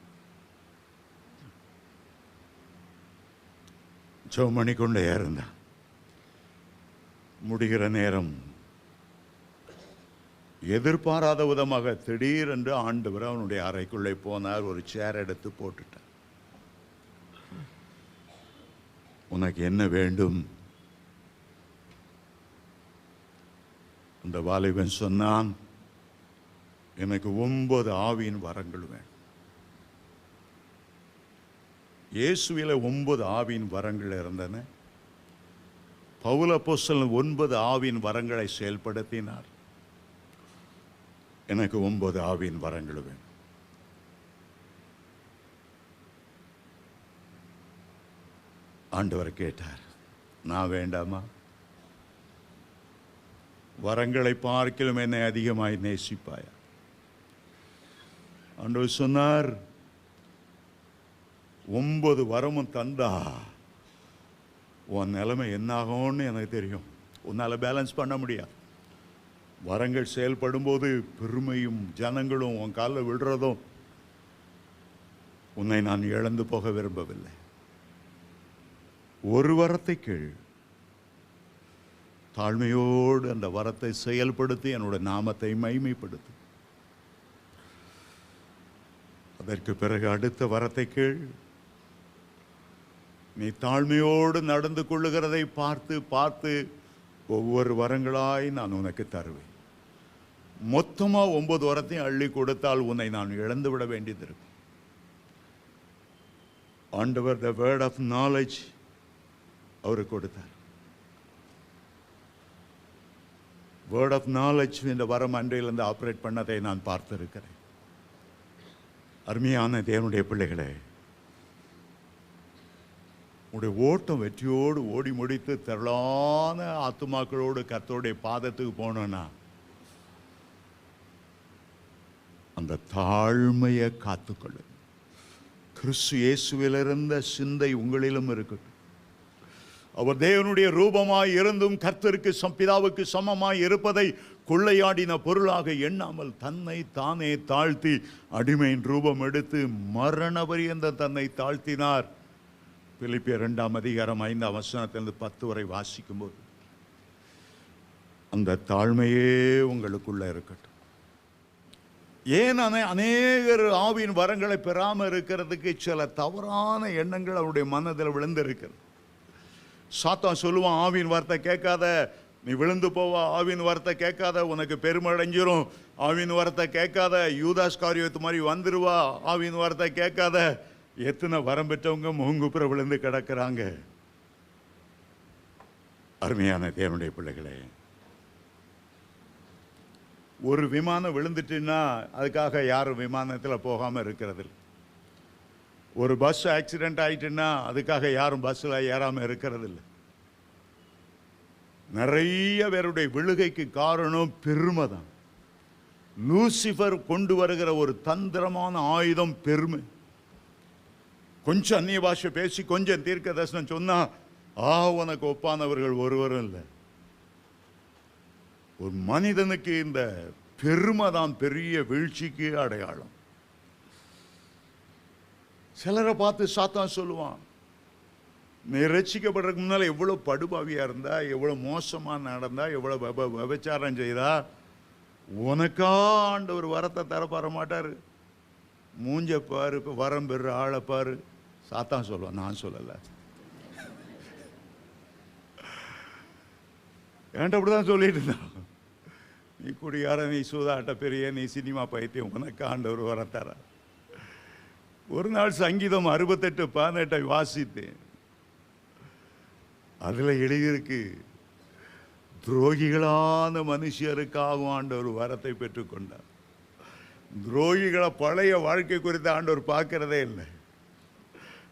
ஜெபம் பண்ணிக்கொண்டே இருந்தான். முடிகிற நேரம் எதிர்பாராத விதமாக திடீரென்று ஆண்டவர் அவனுடைய அறைக்குள்ளே போனார். ஒரு சேர் எடுத்து போட்டுட்டார். உனக்கு என்ன வேண்டும்? அந்த வாலிபன் சொன்னான், எனக்கு 9 ஆவியின் வரங்கள் வேண்டும். இயேசுவில 9 ஆவியின் வரங்கள் இருந்தன. பவுல் அப்போஸ்தலன் 9 ஆவியின் வரங்களை செயல்படுத்தினார். எனக்கு 9 ஆவியின் வரங்கள் வேண்டும். ஆண்டவர் கேட்டார், நான் வேண்டாமா? வரங்களை பார்க்கிலும் என்னை அதிகமாய் நேசிப்பாயா? ஆண்டவர் சொன்னார், 9 வரமும் தந்தா உன் நிலைமை என்னாகும்னு எனக்கு தெரியும். உன்னால் பேலன்ஸ் பண்ண முடியாது. வரங்கள் செயல்படும் போது பெருமையும் ஜனங்களும் உன் காலில் விடுறதும் உன்னை நான் இழந்து போக விரும்பவில்லை. ஒரு வரத்தை கேள், தாழ்மையோடு அந்த வரத்தை செயல்படுத்தி என்னோட நாமத்தை மகிமைப்படுத்து. அதற்கு பிறகு அடுத்த வரத்தை கேள். நீ தாழ்மையோடு நடந்து கொள்ளுகிறதை பார்த்து பார்த்து ஒவ்வொரு வரங்களாய் நான் உனக்கு தருவேன். மொத்தமா 9 வரத்தையும் அள்ளி கொடுத்தால் உன்னை நான் இழந்து விட வேண்டியது இருக்கும். ஆண்டவர் the word of knowledge அவருக்கு கொடுத்தார். வேர்ட் ஆஃப் நாலேஜ் என்ற வரம் அன்றையிலிருந்து ஆப்ரேட் பண்ணதை நான் பார்த்திருக்கிறேன். அருமையான தேவனுடைய பிள்ளைகளே, உடைய ஓட்டம் வெற்றியோடு ஓடி முடித்து திரளான ஆத்துமாக்களோடு கர்த்தருடைய பாதத்துக்கு போனோன்னா அந்த தாழ்மையை காத்துக்கொள்ளு. கிறிஸ்து இயேசுவிலிருந்த சிந்தை உங்களிலும் இருக்கட்டும். அவர் தேவனுடைய ரூபமாய் இருந்தும் கர்த்தருக்கு பிதாவுக்கு சமமாய் இருப்பதை கொள்ளையாடின பொருளாக எண்ணாமல் தன்னை தானே தாழ்த்தி அடிமையின் ரூபம் எடுத்து மரண பரியந்தம் தன்னை தாழ்த்தினார். பிலிப்பியர் 2 அதிகாரம் 5 வசனத்திலிருந்து 10 வரை வாசிக்கும் போது அந்த தாழ்மையே உங்களுக்குள்ள இருக்கட்டும். ஏன் அநேகர் ஆவியின் வரங்களை பெறாமல் இருக்கிறதுக்கு சில தவறான எண்ணங்கள் அவருடைய மனதில் விழுந்திருக்கிறது. சாத்தான் சொல்லுவான், ஆவியின் வார்த்தை கேட்காத, நீ விழுந்து போவா, ஆவியின் வார்த்தை கேட்காத, உனக்கு பெருமை அடைஞ்சிரும், ஆவியின் வார்த்தை கேட்காத, யூதாஸ் காரியத்து மாதிரி வந்துருவா, ஆவியின் வார்த்தை கேட்காத. எத்தனை வரம் பெற்றவங்க முகங்குப்புற விழுந்து கிடக்கிறாங்க. அருமையான தேவனுடைய பிள்ளைகளே, ஒரு விமானம் விழுந்துட்டுன்னா அதுக்காக யாரும் விமானத்தில் போகாமல் இருக்கிறது. ஒரு பஸ் ஆக்சிடென்ட் ஆயிட்டுன்னா அதுக்காக யாரும் பஸ்ஸில் ஏறாமல் இருக்கிறது இல்லை. நிறைய பேருடைய விழுகைக்கு காரணம் பெருமை தான். லூசிபர் கொண்டு வருகிற ஒரு தந்திரமான ஆயுதம் பெருமை. கொஞ்சம் அந்நிய பாஷை பேசி கொஞ்சம் தீர்க்க தரிசனம் சொன்னா உனக்கு ஒப்பானவர்கள் ஒருவரும் இல்லை. ஒரு மனிதனுக்கு இந்த பெருமை தான் பெரிய வீழ்ச்சிக்கு அடையாளம். சிலரை பார்த்து சாத்தான் சொல்லுவான், நீ ரட்சிக்கப்படுறதுக்கு முன்னால் எவ்வளோ படுபாவியாக இருந்தா, எவ்வளோ மோசமாக நடந்தா, எவ்வளோ விபச்சாரம் செய்தா, உனக்கா ஆண்டவர் வரத்தை தரப்பார மாட்டார். மூஞ்ச பாரு, இப்போ வரம் பெற ஆளை பாரு. சாத்தான் சொல்லுவான், நான் சொல்லலை. என்கிட்ட அப்படிதான் சொல்லிட்டு இருந்தான். நீ குடியார, நீ சூதாட்ட பெரிய, நீ சினிமா பைத்தியம், உனக்கு ஆண்டவர் வரத்தார. ஒரு நாள் சங்கீதம் 68:18 வாசித்தேன். அதில் எழுதியிருக்கு, துரோகிகளான மனுஷருக்காகவும் ஆண்டவர் வரத்தை பெற்றுக்கொண்டார். துரோகிகளை பழைய வாழ்க்கை குறித்து ஆண்டவர் பார்க்கிறதே இல்லை.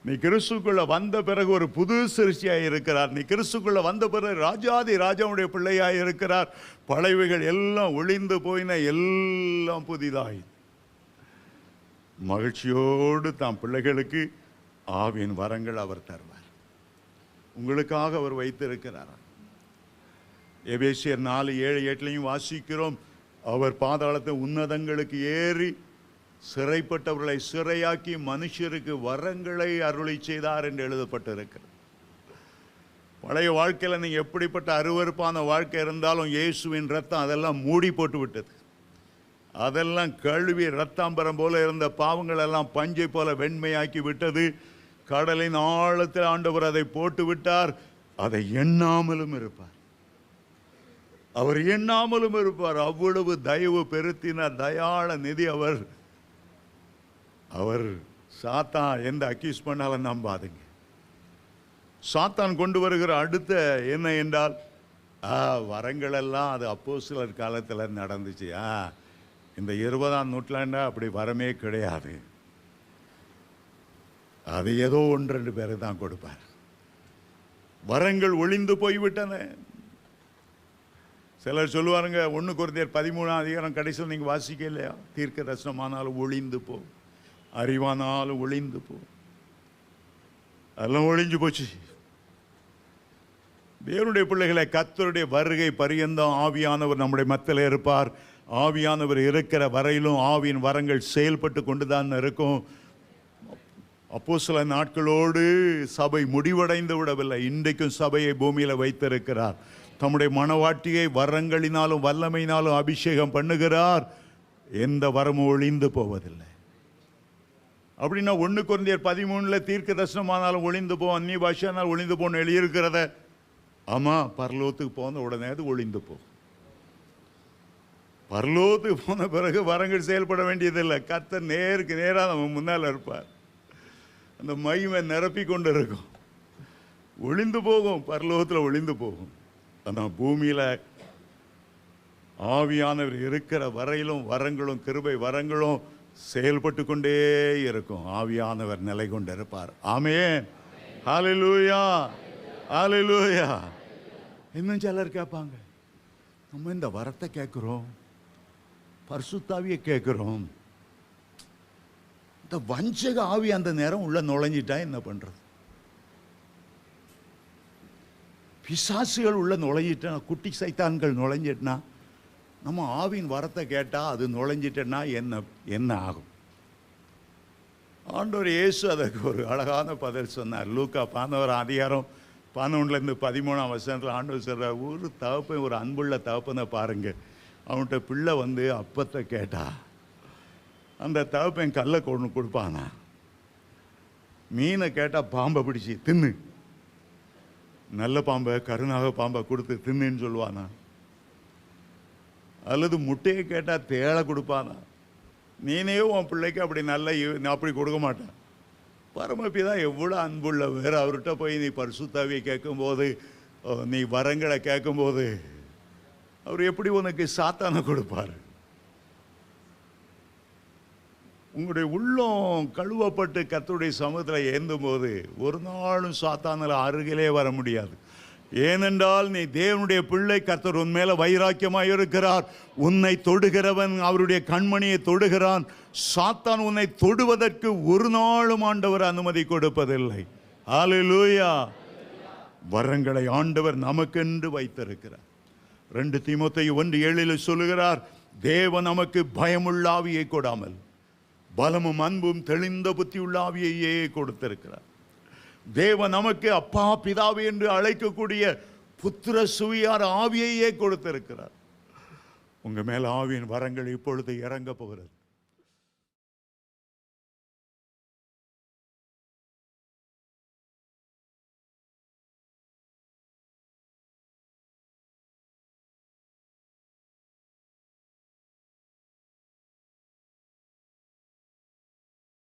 நீ கிறிஸ்துக்குள்ள வந்த பிறகு ஒரு புது சிருஷ்டியாய் இருக்கிறார். நீ கிறிஸ்துக்குள்ள வந்த பிறகு ராஜாதி ராஜாவுடைய பிள்ளையாய் இருக்கிறார். பழையவைகள் எல்லாம் ஒளிந்து போயின, எல்லாம் புதிதாய். மகிழ்ச்சியோடு தாம் பிள்ளைகளுக்கு ஆவியின் வரங்கள் அவர் தருவார். உங்களுக்காக அவர் வைத்திருக்கிறார். எபேசியர் 4:7-8 வாசிக்கிறோம், அவர் பாதாளத்தை உன்னதங்களுக்கு ஏறி சிறைப்பட்டவர்களை சிறையாக்கி மனுஷருக்கு வரங்களை அருளி செய்தார் என்று எழுதப்பட்டிருக்கிறது. பழைய வாழ்க்கையில் நீங்கள் எப்படிப்பட்ட அருவருப்பான வாழ்க்கை இருந்தாலும் இயேசுவின் ரத்தம் அதெல்லாம் மூடி போட்டு விட்டது. அதெல்லாம் கழுவி ரத்தாம்பரம் போல இருந்த பாவங்கள் எல்லாம் பஞ்சை போல வெண்மையாக்கி விட்டது. கடலின் ஆழத்தில் ஆண்டவர் அதை போட்டு விட்டார். அதை எண்ணாமலும் இருப்பார். அவர் எண்ணாமலும் இருப்பார். அவ்வளவு தயவு பெருத்தின தயாள நிதி அவர். அவர் சாத்தான் எந்த அக்யூஸ் பண்ணாலும் நம்பாதுங்க. சாத்தான் கொண்டு வருகிற அடுத்த என்ன என்றால், வரங்கள் எல்லாம் அது அப்போஸ்தலர் காலத்தில் நடந்துச்சு. இந்த 20ஆம் நூற்றாண்டா அப்படி வரமே கிடையாது. அது ஏதோ 1-2 பேரை தான் கொடுப்பார். வரங்கள் ஒளிந்து போய்விட்டன. சிலர் சொல்லுவாருங்க, 1 கொரிந்தியர் 13ஆம் அதிகாரம் கடைசியில் நீங்கள் வாசிக்க இல்லையா, தீர்க்க தரிசனமானாலும் ஒளிந்து போ, அறிவானாலும் ஒளிந்து போ. அதெல்லாம் ஒளிஞ்சு போச்சு. தேவனுடைய பிள்ளைகளை, கர்த்தருடைய வருகை பரியந்தம் ஆவியானவர் நம்முடைய மத்தியில் இருப்பார். ஆவியானவர் இருக்கிற வரையிலும் ஆவியின் வரங்கள் செயல்பட்டு கொண்டுதான் இருக்கும். அப்போஸ்தல நாட்களோடு சபை முடிவடைந்து விடவில்லை. இன்றைக்கும் சபையை பூமியில் வைத்திருக்கிறார். தம்முடைய மனவாட்டியை வரங்களினாலும் வல்லமையினாலும் அபிஷேகம் பண்ணுகிறார். எந்த வரமும் ஒளிந்து போவதில்லை. அப்படின்னா 1 கொரிந்தியர் 13 தீர்க்க தரிசனமானாலும் ஒளிந்து போ, அந்நிய பாஷையானால் ஒளிந்து போன்னு எழுதியிருக்கிறத, ஆமாம், பரலோகத்துக்கு போன உடனே அது ஒளிந்து போ. பரலோகத்துக்கு போன பிறகு வரங்கள் செயல்பட வேண்டியதில்லை. கர்த்தர் நேருக்கு நேராக நம்ம முன்னால் இருப்பார். அந்த மகிமை நிரப்பி கொண்டு இருக்கும். ஒளிந்து போகும், பரலோகத்தில் ஒளிந்து போகும். ஆனால் பூமியில் ஆவியானவர் இருக்கிற வரையிலும் வரங்களும் கிருபை வரங்களும் செயல்பட்டு கொண்டே இருக்கும். ஆவியானவர் நிலை கொண்டு இருப்பார். ஆமென். ஹல்லேலூயா, ஹல்லேலூயா. இன்னும் சிலர் கேட்பாங்க, நம்ம இந்த வரத்தை கேட்குறோம், பரிசுத்தாவியை கேட்குறோம், இந்த வஞ்சக ஆவி அந்த நேரம் உள்ள நுழைஞ்சிட்டா என்ன பண்றது? பிசாசுகள் உள்ள நுழைஞ்சிட்டா, குட்டி சைத்தான்கள் நுழைஞ்சிட்டுனா, நம்ம ஆவியின் வரத்தை கேட்டால் அது நுழைஞ்சிட்டேன்னா என்ன ஆகும்? ஆண்டவர் இயேசு அதற்கு ஒரு அழகான பதில் சொன்னார். லூக்கா 11 அதிகாரம் 11-13 ஆண்டவர் சொல்கிறார், ஒரு தகப்பன், ஒரு அன்புள்ள தகப்பனை பாருங்க, அவன்கிட்ட பிள்ளை வந்து அப்பத்தை கேட்டா அந்த தகப்பன் கல்லை கொண்டு கொடுப்பானா? மீனை கேட்டால் பாம்பை பிடிச்சி தின்னு, நல்ல பாம்பை கருணாக பாம்பை கொடுத்து தின்னுன்னு சொல்லுவானா? அல்லது முட்டையை கேட்டால் தேளை கொடுப்பானா? நீனே உன் பிள்ளைக்கு அப்படி அப்படி கொடுக்க மாட்டான். பரமபிதா எவ்வளோ அன்புள்ள வேறு, அவர்கிட்ட போய் நீ பரிசுத்தாவியை கேட்கும்போது, நீ வரங்களை கேட்கும்போது அவர் எப்படி உனக்கு சாத்தானை கொடுப்பார்? உங்களுடைய உள்ளம் கழுவப்பட்டு கர்த்தருடைய சமூகத்தில் ஏந்தும் போது ஒரு நாளும் சாத்தானில் அருகிலே வர முடியாது. ஏனென்றால் நீ தேவனுடைய பிள்ளை, கர்த்தர் உன் மேல வைராக்கியமாய் இருக்கிறார். உன்னை தொடுகிறவன் அவருடைய கண்மணியை தொடுகிறான். சாத்தான் உன்னை தொடுவதற்கு ஒரு நாளும் ஆண்டவர் அனுமதி கொடுப்பதில்லை. ஹல்லேலூயா. வரங்களை ஆண்டவர் நமக்கென்று வைத்திருக்கிறார். 2 தீமோத்தேயு 1:7 சொல்லுகிறார், தேவன் நமக்கு பயமுள்ள ஆவியை கொடாமல் பலமும் அன்பும் தெளிந்த புத்தியுள்ள ஆவியையே கொடுத்திருக்கிறார். தேவன் நமக்கு அப்பா பிதாவே என்று அழைக்கக்கூடிய புத்திர சுவியார் ஆவியையே கொடுத்திருக்கிறார். உங்க மேல ஆவியின் வரங்கள் இப்பொழுது இறங்க போகிறது.